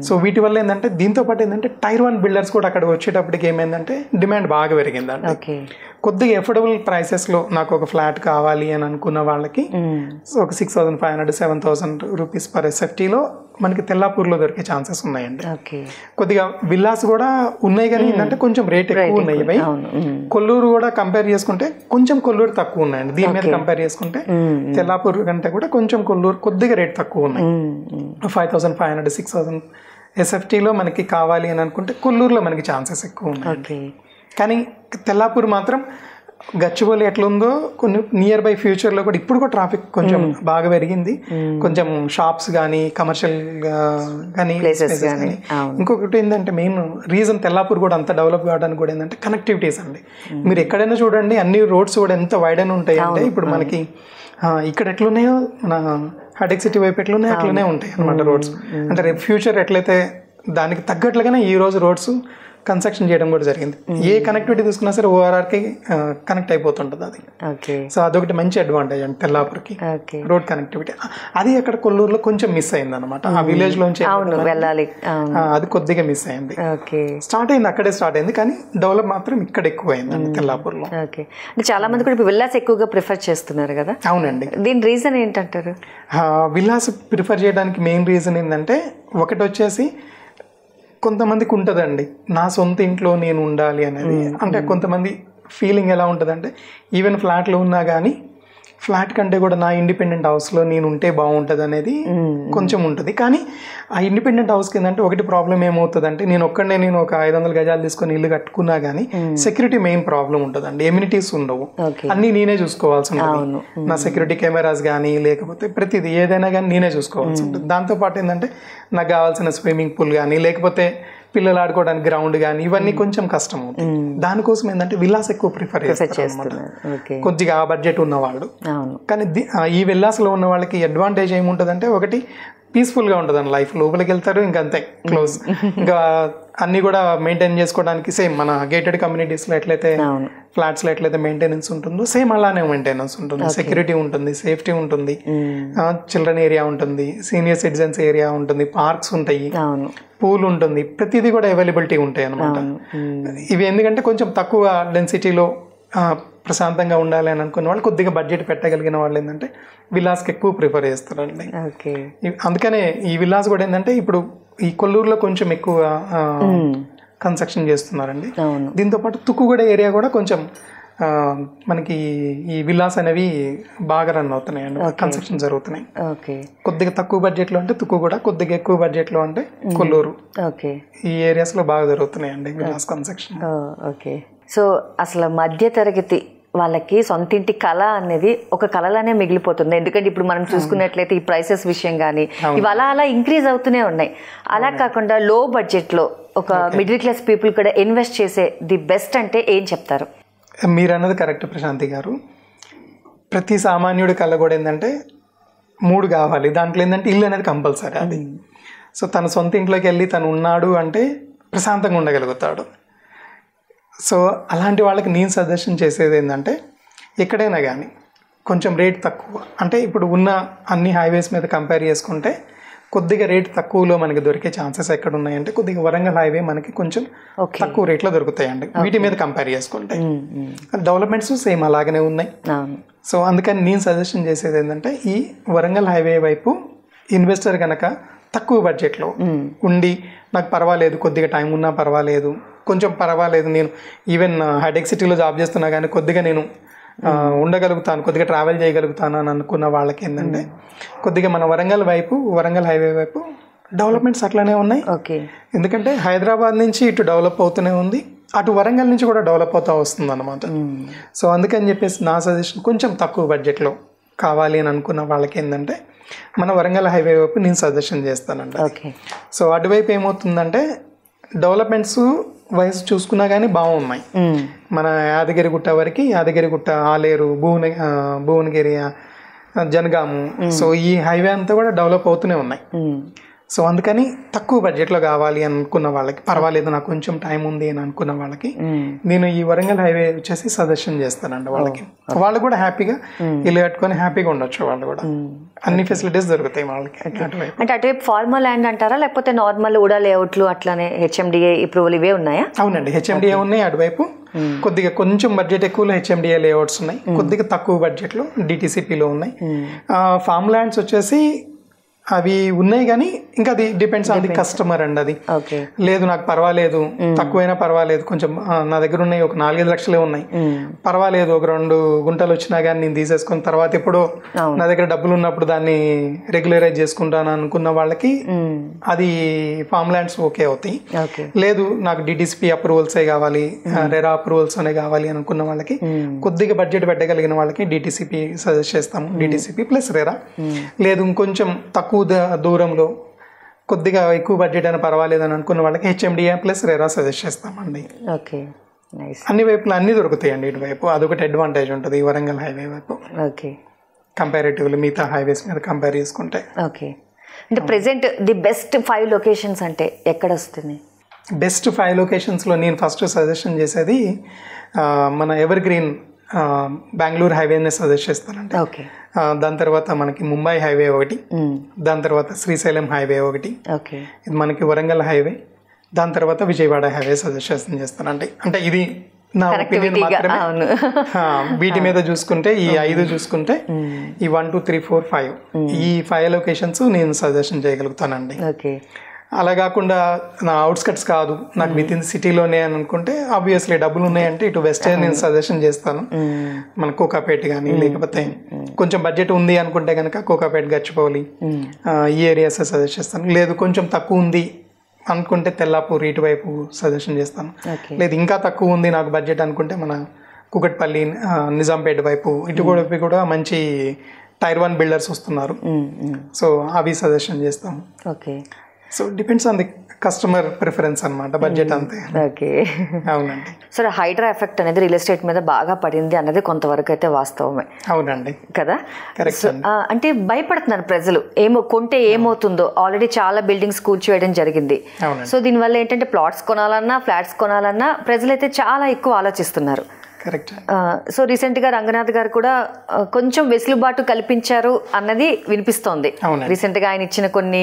సో వీటి వల్ల ఏంటంటే దీంతో పాటు ఏంటంటే Tier 1 బిల్డర్స్ కూడా అక్కడ వచ్చేటప్పటికి ఏమైందంటే డిమాండ్ బాగా పెరిగిందండి. కొద్దిగా ఎఫోర్డబుల్ ప్రైసెస్లో నాకు ఒక ఫ్లాట్ కావాలి అని అనుకున్న వాళ్ళకి ఒక 6,500, 7,000 రూపీస్ పర్ ఎస్ఎఫ్టీలో మనకి తెల్లాపూర్లో దొరికే ఛాన్సెస్ ఉన్నాయండి. కొద్దిగా విల్లాస్ కూడా ఉన్నాయి, కానీ ఏంటంటే కొంచెం రేట్ ఎక్కువ ఉన్నాయి. కొల్లూరు కూడా కంపేర్ చేసుకుంటే కొంచెం కొల్లూరు తక్కువ ఉన్నాయండి. దీని మీద కంపేర్ చేసుకుంటే తెల్లాపూర్ కంటే కూడా కొంచెం కొల్లూరు కొద్దిగా రేట్ తక్కువ ఉన్నాయి. 5,500, 6,000 ఎస్ఎఫ్టీలో మనకి కావాలి అని అనుకుంటే కొల్లూరులో మనకి ఛాన్సెస్ ఎక్కువ ఉన్నాయి. కానీ తెల్లాపూర్ మాత్రం గచ్చిబౌలి ఎట్లుందో కొన్ని నియర్ బై ఫ్యూచర్లో కూడా ఇప్పుడు కూడా ట్రాఫిక్ కొంచెం బాగా పెరిగింది, కొంచెం షాప్స్ కానీ కమర్షియల్ కానీ ఇంకొకటి ఏంటంటే మెయిన్ రీజన్ తెల్లాపూర్ కూడా అంత డెవలప్ కావడానికి కూడా ఏంటంటే కనెక్టివిటీస్ అండి. మీరు ఎక్కడైనా చూడండి అన్ని రోడ్స్ కూడా ఎంత వైడ్ అని ఉంటాయి అంటే ఇప్పుడు మనకి ఇక్కడ ఎట్లున్నాయో మన హైటెక్ సిటీ వైపు ఎట్లున్నాయో అట్లనే ఉంటాయి అనమాట రోడ్స్. అంటే రేపు ఫ్యూచర్ ఎట్లయితే దానికి తగ్గట్లుగానే ఈ రోజు రోడ్స్ కన్స్ట్రక్షన్ చేయడం కూడా జరిగింది. ఏ కనెక్టివిటీ తీసుకున్నా సరే ఓఆర్ఆర్కి కనెక్ట్ అయిపోతుంటుంది అది. సో అదొకటి మంచి అడ్వాంటేజ్ అండి తెల్లాపూర్కి, రోడ్ కనెక్టివిటీ. అది అక్కడ కొల్లూరులో కొంచెం మిస్ అయింది అనమాట. ఆ విలేజ్ లోంచి వెళ్ళాలి, అది కొద్దిగా మిస్ అయింది. స్టార్ట్ అయింది అక్కడే స్టార్ట్ అయింది, కానీ డెవలప్ మాత్రం ఇక్కడ ఎక్కువ అయిందండి తెల్లాపూర్లో. చాలా మంది కూడా విల్లాస్ ఎక్కువగా ప్రిఫర్ చేస్తున్నారు కదా. అవునండి, దీని రీజన్ ఏంటంటారు? విల్లాస్ ప్రిఫర్ చేయడానికి మెయిన్ రీజన్ ఏంటంటే ఒకటి వచ్చేసి కొంతమందికి ఉంటుందండి నా సొంత ఇంట్లో నేను ఉండాలి అనేది. అంటే కొంతమంది ఫీలింగ్ ఎలా ఉంటుందంటే ఈవెన్ ఫ్లాట్లో ఉన్నా కానీ ఫ్లాట్ కంటే కూడా నా ఇండిపెండెంట్ హౌస్లో నేను ఉంటే బాగుంటుంది అనేది కొంచెం ఉంటుంది. కానీ ఆ ఇండిపెండెంట్ హౌస్కి ఏంటంటే ఒకటి ప్రాబ్లం ఏమవుతుందంటే నేను ఒక 500 గజాలు తీసుకొని ఇల్లు కట్టుకున్నా కానీ సెక్యూరిటీ మెయిన్ ప్రాబ్లం ఉంటుందండి. ఎమ్యూనిటీస్ ఉండవు, అన్నీ నేనే చూసుకోవాల్సి ఉంటుంది. నా సెక్యూరిటీ కెమెరాస్ కానీ లేకపోతే ప్రతిదీ ఏదైనా కానీ నేనే చూసుకోవాల్సి ఉంటుంది. దాంతోపాటు ఏంటంటే నాకు కావాల్సిన స్విమ్మింగ్ పూల్ కానీ లేకపోతే పిల్లలు ఆడుకోవడానికి గ్రౌండ్ కానీ ఇవన్నీ కొంచెం కష్టం అవుతుంది. దానికోసం ఏంటంటే విల్లాస్ ఎక్కువ ప్రిఫర్ చేస్తారు కొద్దిగా ఆ బడ్జెట్ ఉన్నవాళ్ళు. కానీ ఈ విల్లాస్లో ఉన్న వాళ్ళకి అడ్వాంటేజ్ ఏముంటుందంటే ఒకటి పీస్ఫుల్గా ఉంటుందండి లైఫ్. లోపలికి వెళ్తారు ఇంకా అంతే క్లోజ్, ఇంకా అన్నీ కూడా మెయింటైన్ చేసుకోవడానికి సేమ్ మన గేటెడ్ కమ్యూనిటీస్లో ఎట్లయితే ఫ్లాట్స్లో ఎట్లయితే మెయింటెనెన్స్ ఉంటుందో సేమ్ అలానే మెయింటెనెన్స్ ఉంటుంది. సెక్యూరిటీ ఉంటుంది, సేఫ్టీ ఉంటుంది, చిల్డ్రన్ ఏరియా ఉంటుంది, సీనియర్ సిటిజన్స్ ఏరియా ఉంటుంది, పార్క్స్ ఉంటాయి, పూల్ ఉంటుంది, ప్రతిదీ కూడా అవైలబిలిటీ ఉంటాయి అనమాట. ఇవి ఎందుకంటే కొంచెం తక్కువ డెన్సిటీలో ప్రశాంతంగా ఉండాలి అని అనుకున్న వాళ్ళు కొద్దిగా బడ్జెట్ పెట్టగలిగిన వాళ్ళు ఏంటంటే విల్లాస్కి ఎక్కువ ప్రిఫర్ చేస్తారండి. అందుకనే ఈ విల్లాస్ కూడా ఏంటంటే ఇప్పుడు ఈ కొల్లూరులో కొంచెం ఎక్కువ కన్స్ట్రక్షన్ చేస్తున్నారండి. దీంతోపాటు తుక్కుగూడ ఏరియా కూడా కొంచెం మనకి ఈ విల్లాస్ అనేవి బాగా రన్ అవుతున్నాయండి, కన్స్ట్రక్షన్ జరుగుతున్నాయి. కొద్దిగా తక్కువ బడ్జెట్లో అంటే తుక్కుగూడ, కొద్దిగా ఎక్కువ బడ్జెట్లో అంటే కొల్లూరు, ఈ ఏరియాస్లో బాగా జరుగుతున్నాయండి విల్లాస్ కన్స్ట్రక్షన్. సో అసలు మధ్యతరగతి వాళ్ళకి సొంతింటి కళ అనేది ఒక కళలానే మిగిలిపోతుంది. ఎందుకంటే ఇప్పుడు మనం చూసుకున్నట్లయితే ఈ ప్రైసెస్ విషయం కానీ ఇవి అలా ఇంక్రీజ్ అవుతూనే ఉన్నాయి. అలా కాకుండా లో బడ్జెట్లో ఒక మిడిల్ క్లాస్ పీపుల్ కూడా ఇన్వెస్ట్ చేసే ది బెస్ట్ అంటే ఏం చెప్తారు? మీరు అన్నది కరెక్ట్ ప్రశాంతి గారు. ప్రతి సామాన్యుడి కళ కూడా ఏంటంటే 3 కావాలి. దాంట్లో ఏంటంటే ఇల్లు అనేది కంపల్సరీ అది. సో తన సొంత ఇంట్లోకి వెళ్ళి తను ఉన్నాడు అంటే ప్రశాంతంగా ఉండగలుగుతాడు. సో అలాంటి వాళ్ళకి నేను సజెషన్ చేసేది ఏంటంటే ఎక్కడైనా కానీ కొంచెం రేట్ తక్కువ, అంటే ఇప్పుడు ఉన్న అన్ని హైవేస్ మీద కంపేర్ చేసుకుంటే కొద్దిగా రేట్ తక్కువలో మనకి దొరికే ఛాన్సెస్ ఎక్కడ ఉన్నాయంటే కొద్దిగా వరంగల్ హైవే మనకి కొంచెం తక్కువ రేట్లో దొరుకుతాయండి వీటి మీద కంపేర్ చేసుకుంటే. డెవలప్మెంట్స్ సేమ్ అలాగనే ఉన్నాయి. సో అందుకని నేను సజెషన్ చేసేది ఏంటంటే ఈ వరంగల్ హైవే వైపు ఇన్వెస్టర్ కనుక తక్కువ బడ్జెట్లో ఉండి నాకు పర్వాలేదు, కొద్దిగా టైం ఉన్నా పర్వాలేదు, కొంచెం పర్వాలేదు, నేను ఈవెన్ హైటెక్ సిటీలో జాబ్ చేస్తున్నా కానీ కొద్దిగా నేను ఉండగలుగుతాను, కొద్దిగా ట్రావెల్ చేయగలుగుతాను అని అనుకున్న వాళ్ళకి ఏంటంటే కొద్దిగా మన వరంగల్ హైవే వైపు డెవలప్మెంట్స్ అట్లానే ఉన్నాయి. ఎందుకంటే హైదరాబాద్ నుంచి ఇటు డెవలప్ అవుతూనే ఉంది, అటు వరంగల్ నుంచి కూడా డెవలప్ అవుతూ వస్తుంది అనమాట. సో అందుకని చెప్పేసి నా సజెషన్ కొంచెం తక్కువ బడ్జెట్లో కావాలి అని అనుకున్న వాళ్ళకి ఏంటంటే మన వరంగల్ హైవే వైపు నేను సజెషన్ చేస్తానండి. సో అటువైపు ఏమవుతుందంటే డెవలప్మెంట్స్ వయసు చూసుకున్నా కానీ బాగున్నాయి. మన యాదగిరిగుట్ట వరకు, యాదగిరిగుట్ట, ఆలేరు, భువనగిరి, జనగాము, సో ఈ హైవే అంతా కూడా డెవలప్ అవుతూనే ఉన్నాయి. సో అందుకని తక్కువ బడ్జెట్లో కావాలి అనుకున్న వాళ్ళకి, పర్వాలేదు నాకు కొంచెం టైం ఉంది అని అనుకున్న వాళ్ళకి నేను ఈ వరంగల్ హైవే వచ్చేసి సజెషన్ చేస్తానండి వాళ్ళకి. వాళ్ళు కూడా హ్యాపీగా ఇల్లు కట్టుకొని హ్యాపీగా ఉండొచ్చు, వాళ్ళు కూడా అన్ని ఫెసిలిటీస్ దొరుకుతాయి వాళ్ళకి. అంటే అటువైపు ఫార్మల్ ల్యాండ్ అంటారా, లేకపోతే నార్మల్ ఉడా లేఅవుట్లు అట్లానే హెచ్ఎండిఏ అప్రూవల్ ఇవే ఉన్నాయా? అవునండి, హెచ్ఎండిఏ ఉన్నాయి అటువైపు. కొద్దిగా కొంచెం బడ్జెట్ ఎక్కువలో హెచ్ఎండిఏ లేఅవుట్స్ ఉన్నాయి, కొద్దిగా తక్కువ బడ్జెట్లో డిటిసిపిలో ఉన్నాయి. ఫార్మ్ ల్యాండ్స్ వచ్చేసి అవి ఉన్నాయి కానీ ఇంకా అది డిపెండ్స్ ఆన్ ది కస్టమర్ అండి. అది లేదు నాకు పర్వాలేదు, తక్కువైనా పర్వాలేదు, కొంచెం నా దగ్గర ఉన్నాయి ఒక 4-5 లక్షలే ఉన్నాయి, పర్వాలేదు ఒక 2 గుంటలు వచ్చినా కానీ నేను తీసేసుకున్న తర్వాత ఎప్పుడో నా దగ్గర డబ్బులు ఉన్నప్పుడు దాన్ని రెగ్యులరైజ్ చేసుకుంటాను అనుకున్న వాళ్ళకి అది ఫార్మ్ ల్యాండ్స్ ఓకే అవుతాయి. లేదు నాకు డిటిసిపి అప్రూవల్సే కావాలి, రెరా అప్రూవల్స్ అనే కావాలి అనుకున్న వాళ్ళకి, కొద్దిగా బడ్జెట్ పెట్టగలిగిన వాళ్ళకి డిటిసిపి సజెస్ట్ చేస్తాము. DTCP plus RERA. లేదు ఇంకొంచెం తక్కువ దూరంలో కొద్దిగా ఎక్కువ బడ్జెట్ అయినా పర్వాలేదు అని అనుకున్న వాళ్ళకి హెచ్ఎండిఏ ప్లస్ రెరా సజెస్ట్ చేస్తామండి. అన్ని వైపులు అన్ని దొరుకుతాయండి ఇటువైపు, అదొకటి అడ్వాంటేజ్ ఉంటుంది ఈ వరంగల్ హైవే వైపు కంపారిటివ్లీ మిగతా హైవేస్ మీద కంపేర్ చేసుకుంటే. అంటే ప్రెసెంట్ ది బెస్ట్ 5 లొకేషన్స్ అంటే ఎక్కడ వస్తుంది? బెస్ట్ 5 లొకేషన్స్లో నేను ఫస్ట్ సజెషన్ చేసేది మన ఎవర్ గ్రీన్ బెంగళూరు హైవేనే సజెస్ట్ చేస్తానండి. దాని తర్వాత మనకి ముంబై హైవే ఒకటి, దాని తర్వాత శ్రీశైలం హైవే ఒకటి, ఇది మనకి వరంగల్ హైవే, దాని తర్వాత విజయవాడ హైవే సజెషన్ చేస్తానండి. అంటే ఇది నా ఒపీనియన్ మాత్రమే. వీటి మీద చూసుకుంటే ఈ 5 చూసుకుంటే ఈ 1, 2, 3, 4, 5 ఈ 5 లొకేషన్స్ నేను సజెషన్ చేయగలుగుతానండి. అలా కాకుండా నా అవుట్స్కట్స్ కాదు, నాకు విత్ ఇన్ సిటీలోనే అని అనుకుంటే ఆబ్వియస్లీ డబ్బులు ఉన్నాయంటే ఇటు వెస్టే నేను సజెషన్ చేస్తాను. మన కోకాపేట కానీ, లేకపోతే కొంచెం బడ్జెట్ ఉంది అనుకుంటే కనుక కోకాపేట, గచ్చిబౌలి ఈ ఏరియాస్ సజెస్ట్ చేస్తాను. లేదు కొంచెం తక్కువ ఉంది అనుకుంటే తెల్లాపూర్ ఇటువైపు సజెషన్ చేస్తాను. లేదు ఇంకా తక్కువ ఉంది నాకు బడ్జెట్ అనుకుంటే మన కూకట్పల్లి, నిజాంపేట వైపు ఇటు కూడా మంచి టైర్ 1 బిల్డర్స్ వస్తున్నారు, సో అవి సజెషన్ చేస్తాము. So depends on the customer preference అన్నమాట, బడ్జెట్ అంతే. అవునండి. సో హైడ్రా ఎఫెక్ట్ అనేది రియల్ ఎస్టేట్ మీద బాగా పడింది అన్నది కొంతవరకు అయితే వాస్తవమే. అవునండి కదా. అంటే భయపడుతున్నారు ప్రజలు, కొంటే ఏమవుతుందో. ఆల్రెడీ చాలా బిల్డింగ్స్ కూల్చివేయడం జరిగింది. సో దీనివల్ల ఏంటంటే ప్లాట్స్ కొనాలన్నా, ఫ్లాట్స్ కొనాలన్నా ప్రజలైతే చాలా ఎక్కువ ఆలోచిస్తున్నారు. సో రీసెంట్గా రంగనాథ్ గారు కూడా కొంచెం వెసులుబాటు కల్పించారు అన్నది వినిపిస్తోంది. రీసెంట్గా ఆయన ఇచ్చిన కొన్ని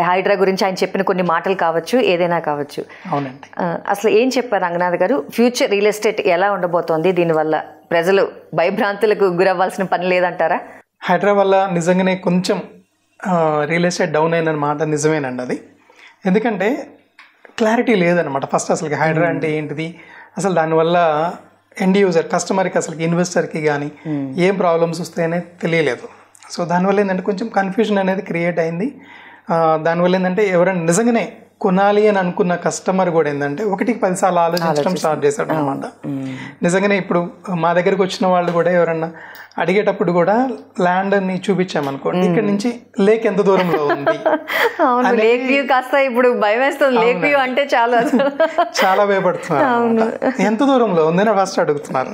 హైడ్రా గురించి ఆయన చెప్పిన కొన్ని మాటలు కావచ్చు, ఏదైనా కావచ్చు. అసలు ఏం చెప్పారు రంగనాథ్ గారు? ఫ్యూచర్ రియల్ ఎస్టేట్ ఎలా ఉండబోతోంది? దీనివల్ల ప్రజలు భయభ్రాంతులకు గురవ్వాల్సిన పని లేదంటారా? హైడ్రా వల్ల నిజంగానే కొంచెం రియల్ ఎస్టేట్ డౌన్ అయిన మాట నిజమేనండి అది. ఎందుకంటే క్లారిటీ లేదనమాట ఫస్ట్ అసలు హైడ్రా అంటే ఏంటిది, అసలు దానివల్ల ఎండ్ యూజర్ కస్టమర్కి అసలు ఇన్వెస్టర్కి కానీ ఏం ప్రాబ్లమ్స్ వస్తాయనే తెలియలేదు. సో దానివల్ల ఏంటంటే కొంచెం కన్ఫ్యూజన్ అనేది క్రియేట్ అయింది. దానివల్ల ఏంటంటే ఎవరైనా నిజంగానే కొనాలి అని అనుకున్న కస్టమర్ కూడా ఏంటంటే 1-10 సార్లు ఆలోచించడం స్టార్ట్ చేశాడు అనమాట. నిజంగానే ఇప్పుడు మా దగ్గరకు వచ్చిన వాళ్ళు కూడా ఎవరన్నా అడిగేటప్పుడు కూడా ల్యాండ్ ని చూపించామనుకోండి, ఇక్కడ నుంచి లేక్ ఎంత దూరంలో ఉంది, లేక్ వ్యూ కాస్త ఇప్పుడు భయం వేస్తుంది. లేక్ వ్యూ అంటే చాలా భయపడుతున్నారు. ఎంత దూరంలో ఉందని ఫస్ట్ అడుగుతున్నారు.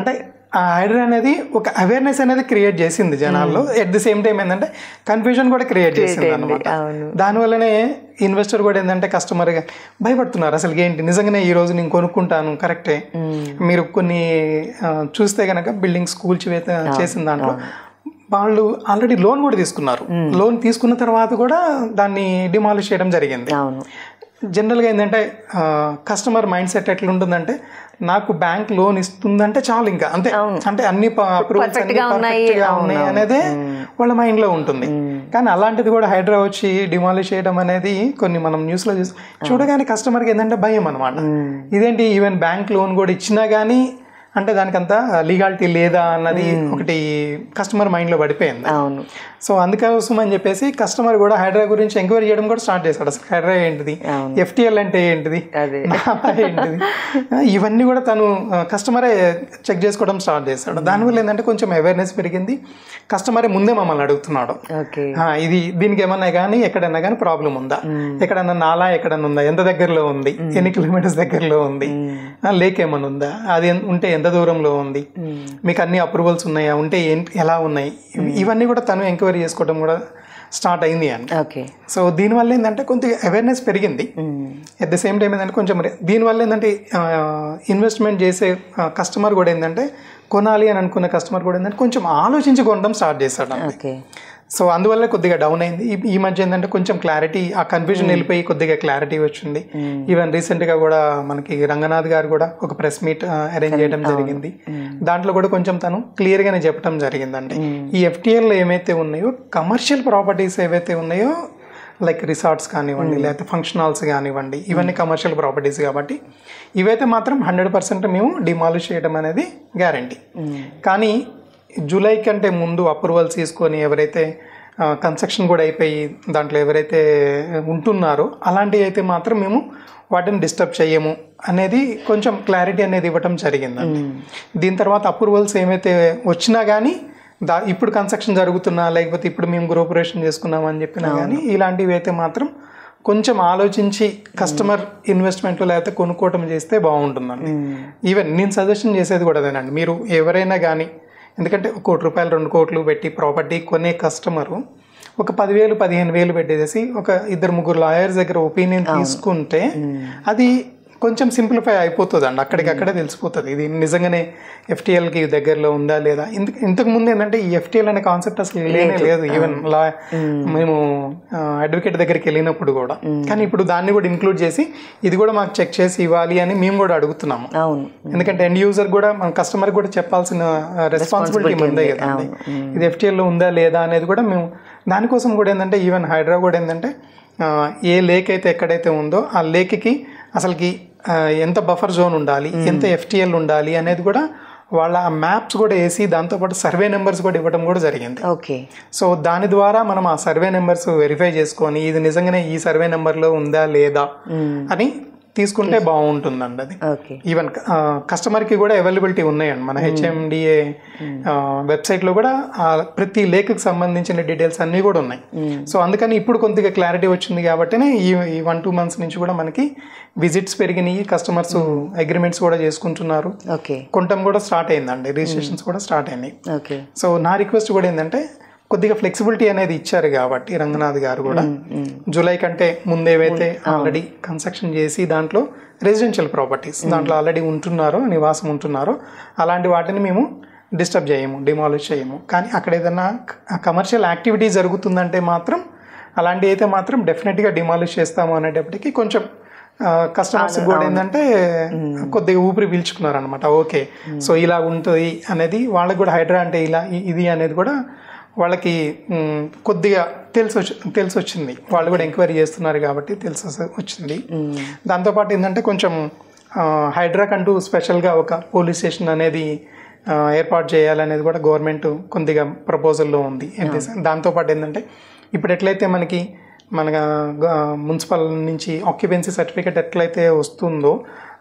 అంటే ఆ హైడ్రా అనేది ఒక అవేర్నెస్ అనేది క్రియేట్ చేసింది జనాల్లో. ఎట్ ది సేమ్ టైం ఏంటంటే కన్ఫ్యూజన్ కూడా క్రియేట్ చేసింది అనమాట. దానివల్లనే ఇన్వెస్టర్ కూడా ఏంటంటే కస్టమర్గా భయపడుతున్నారు. అసలు ఏంటి నిజంగానే ఈ రోజు నేను కొనుక్కుంటాను కరెక్టే. మీరు కొన్ని చూస్తే కనుక బిల్డింగ్స్ కూల్చివేత చేసిన దాంట్లో వాళ్ళు ఆల్రెడీ లోన్ కూడా తీసుకున్నారు. లోన్ తీసుకున్న తర్వాత కూడా దాన్ని డిమాలిష్ చేయడం జరిగింది. జనరల్గా ఏంటంటే కస్టమర్ మైండ్ సెట్ ఎట్లా ఉంటుందంటే, నాకు బ్యాంక్ లోన్ ఇస్తుందంటే చాలు ఇంకా అంతే, అంటే అన్ని అప్రూవల్స్ అన్ని పర్ఫెక్ట్గా ఉన్నాయి అనేదే వాళ్ళ మైండ్లో ఉంటుంది. కానీ అలాంటిది కూడా హైడ్రా వచ్చి డిమాలిష్ చేయడం అనేది కొన్ని మనం న్యూస్లో చూడగానే కస్టమర్కి ఏంటంటే భయం అనమాట. ఇదేంటి ఈవెన్ బ్యాంక్ లోన్ కూడా ఇచ్చినా కానీ అంటే దానికంతా లీగాలిటీ లేదా అన్నది ఒకటి కస్టమర్ మైండ్లో పడిపోయింది. అవును. సో అందుకోసం అని చెప్పేసి కస్టమర్ కూడా హైడ్రా గురించి ఎంక్వైరీ చేయడం కూడా స్టార్ట్ చేశాడు. అసలు హైడ్రా ఏంటిది, FTL అంటే ఏంటిది, ఏంటిది, ఇవన్నీ కూడా తను కస్టమరే చెక్ చేసుకోవడం స్టార్ట్ చేశాడు. దానివల్ల ఏంటంటే కొంచెం అవేర్నెస్ పెరిగింది. కస్టమరే ముందే మమ్మల్ని అడుగుతున్నాడు, ఇది దీనికి ఏమన్నా కానీ ఎక్కడన్నా కానీ ప్రాబ్లం ఉందా, ఎక్కడన్నా నాలా ఎక్కడన్నా ఉందా, ఎంత దగ్గరలో ఉంది, ఎన్ని కిలోమీటర్స్ దగ్గరలో ఉంది, లేక్ ఏమన్నా ఉందా, అది ఉంటే ఎంత దూరంలో ఉంది, మీకు అన్ని అప్రూవల్స్ ఉన్నాయా, ఉంటే ఎలా ఉన్నాయి, ఇవన్నీ కూడా తను ఎంక్వైరీ చేసుకోవడం కూడా స్టార్ట్ అయింది అండి. సో దీనివల్ల ఏంటంటే కొంచెం అవేర్నెస్ పెరిగింది. అట్ ద సేమ్ టైం ఏంటంటే కొంచెం దీనివల్ల ఏంటంటే ఇన్వెస్ట్మెంట్ చేసే కస్టమర్ కూడా ఏంటంటే కొనాలి అని అనుకున్న కస్టమర్ కూడా ఏంటంటే కొంచెం ఆలోచించి కొనడం స్టార్ట్ చేశాడు. సో అందువల్ల కొద్దిగా డౌన్ అయింది. ఈ మధ్య ఏంటంటే కొంచెం క్లారిటీ, ఆ కన్ఫ్యూజన్ వెళ్ళిపోయి కొద్దిగా క్లారిటీ వచ్చింది. ఈవెన్ రీసెంట్గా కూడా మనకి రంగనాథ్ గారు కూడా ఒక ప్రెస్ మీట్ అరేంజ్ చేయడం జరిగింది. దాంట్లో కూడా కొంచెం తను క్లియర్గానే చెప్పడం జరిగిందండి. ఈ FTL ఏమైతే ఉన్నాయో కమర్షియల్ ప్రాపర్టీస్ ఏవైతే ఉన్నాయో లైక్ రిసార్ట్స్ కానివ్వండి, లేకపోతే ఫంక్షన్ హాల్స్ కానివ్వండి, ఇవన్నీ కమర్షియల్ ప్రాపర్టీస్ కాబట్టి ఇవైతే మాత్రం 100% మేము డిమాలిష్ చేయడం అనేది గ్యారంటీ. కానీ జూలై కంటే ముందు అప్రూవల్స్ తీసుకొని ఎవరైతే కన్స్ట్రక్షన్ కూడా అయిపోయి దాంట్లో ఎవరైతే ఉంటున్నారో అలాంటివి అయితే మాత్రం మేము వాటిని డిస్టర్బ్ చేయము అనేది కొంచెం క్లారిటీ అనేది ఇవ్వటం జరిగిందండి. దీని తర్వాత అప్రూవల్స్ ఏమైతే వచ్చినా కానీ ఇప్పుడు కన్స్ట్రక్షన్ జరుగుతున్నా లేకపోతే ఇప్పుడు మేము గృహప్రవేశం చేసుకున్నాం అని చెప్పినా కానీ ఇలాంటివి అయితే మాత్రం కొంచెం ఆలోచించి కస్టమర్ ఇన్వెస్ట్మెంట్లో లేకపోతే కొనుక్కోవటం చేస్తే బాగుంటుందండి. ఈవెన్ నేను సజెషన్ చేసేది కూడా అదేనండి, మీరు ఎవరైనా కానీ ఎందుకంటే 1 కోటి రూపాయలు 2 కోట్లు పెట్టి ప్రాపర్టీ కొనే కస్టమరు ఒక 10,000 15,000 పెట్టేసి ఒక 2-3 లాయర్స్ దగ్గర ఒపీనియన్ తీసుకుంటే అది కొంచెం సింప్లిఫై అయిపోతుంది అండి. అక్కడికక్కడే తెలిసిపోతుంది ఇది నిజంగానే FTLకి దగ్గరలో ఉందా లేదా. ఇంతకు ముందు ఏంటంటే ఈ FTL అనే కాన్సెప్ట్ అసలు లేనే లేదు. ఈవెన్ మేము అడ్వకేట్ దగ్గరికి వెళ్ళినప్పుడు కూడా. కానీ ఇప్పుడు దాన్ని కూడా ఇంక్లూడ్ చేసి ఇది కూడా మాకు చెక్ చేసి ఇవ్వాలి అని మేము కూడా అడుగుతున్నాము. ఎందుకంటే ఎండ్ యూజర్ కూడా మన కస్టమర్ కూడా చెప్పాల్సిన రెస్పాన్సిబిలిటీ ఉందే కదండి. ఇది FTLలో ఉందా లేదా అనేది కూడా మేము దానికోసం కూడా ఏంటంటే ఈవెన్ హైడ్రా కూడా ఏంటంటే ఏ లేక్ అయితే ఎక్కడైతే ఉందో ఆ లేక్కి అసలుకి ఎంత బఫర్ జోన్ ఉండాలి, ఎంత FTL ఉండాలి అనేది కూడా వాళ్ళ మ్యాప్స్ కూడా వేసి దాంతోపాటు సర్వే నెంబర్స్ కూడా ఇవ్వడం కూడా జరిగింది. సో దాని ద్వారా మనం ఆ సర్వే నెంబర్స్ వెరిఫై చేసుకొని ఇది నిజంగానే ఈ సర్వే నెంబర్లో ఉందా లేదా అని తీసుకుంటే బాగుంటుందండి. అది ఈవెన్ కస్టమర్కి కూడా అవైలబిలిటీ ఉన్నాయండి. మన HMDA వెబ్సైట్లో కూడా ప్రతి లేక్కి సంబంధించిన డీటెయిల్స్ అన్నీ కూడా ఉన్నాయి. సో అందుకని ఇప్పుడు కొద్దిగా క్లారిటీ వచ్చింది కాబట్టినే ఈ 1-2 మంత్స్ నుంచి కూడా మనకి విజిట్స్ పెరిగినాయి, కస్టమర్స్ అగ్రిమెంట్స్ కూడా చేసుకుంటున్నారు, కొనటం కూడా స్టార్ట్ అయిందండి, రిజిస్ట్రేషన్స్ కూడా స్టార్ట్ అయినాయి. సో నా రిక్వెస్ట్ కూడా ఏంటంటే కొద్దిగా ఫ్లెక్సిబిలిటీ అనేది ఇచ్చారు కాబట్టి రంగనాథ్ గారు కూడా జూలై కంటే ముందేవైతే ఆల్రెడీ కన్స్ట్రక్షన్ చేసి దాంట్లో రెసిడెన్షియల్ ప్రాపర్టీస్ దాంట్లో ఆల్రెడీ ఉంటున్నారో నివాసం ఉంటున్నారో అలాంటి వాటిని మేము డిస్టర్బ్ చేయము, డిమాలిష్ చేయము. కానీ అక్కడ ఏదైనా కమర్షియల్ యాక్టివిటీ జరుగుతుందంటే మాత్రం అలాంటివి అయితే మాత్రం డెఫినెట్గా డిమాలిష్ చేస్తాము అనేటప్పటికీ కొంచెం కస్టమర్స్ కూడా ఏంటంటే కొద్దిగా ఊపిరి పీల్చుకున్నారు అనమాట. ఓకే, సో ఇలా ఉంటుంది అనేది వాళ్ళకి కూడా హైడ్రా అంటే ఇలా ఇది అనేది కూడా వాళ్ళకి కొద్దిగా తెలిసి వచ్చింది. వాళ్ళు కూడా ఎంక్వైరీ చేస్తున్నారు కాబట్టి తెలిసి వచ్చింది. దాంతోపాటు ఏంటంటే కొంచెం హైడ్రాకంటూ స్పెషల్గా ఒక పోలీస్ స్టేషన్ అనేది ఏర్పాటు చేయాలనేది కూడా గవర్నమెంట్ కొద్దిగా ప్రపోజల్లో ఉంది. దాంతోపాటు ఏంటంటే ఇప్పుడు ఎట్లయితే మనకి మన మున్సిపల్ నుంచి ఆక్యుపెన్సీ సర్టిఫికేట్ ఎట్లయితే వస్తుందో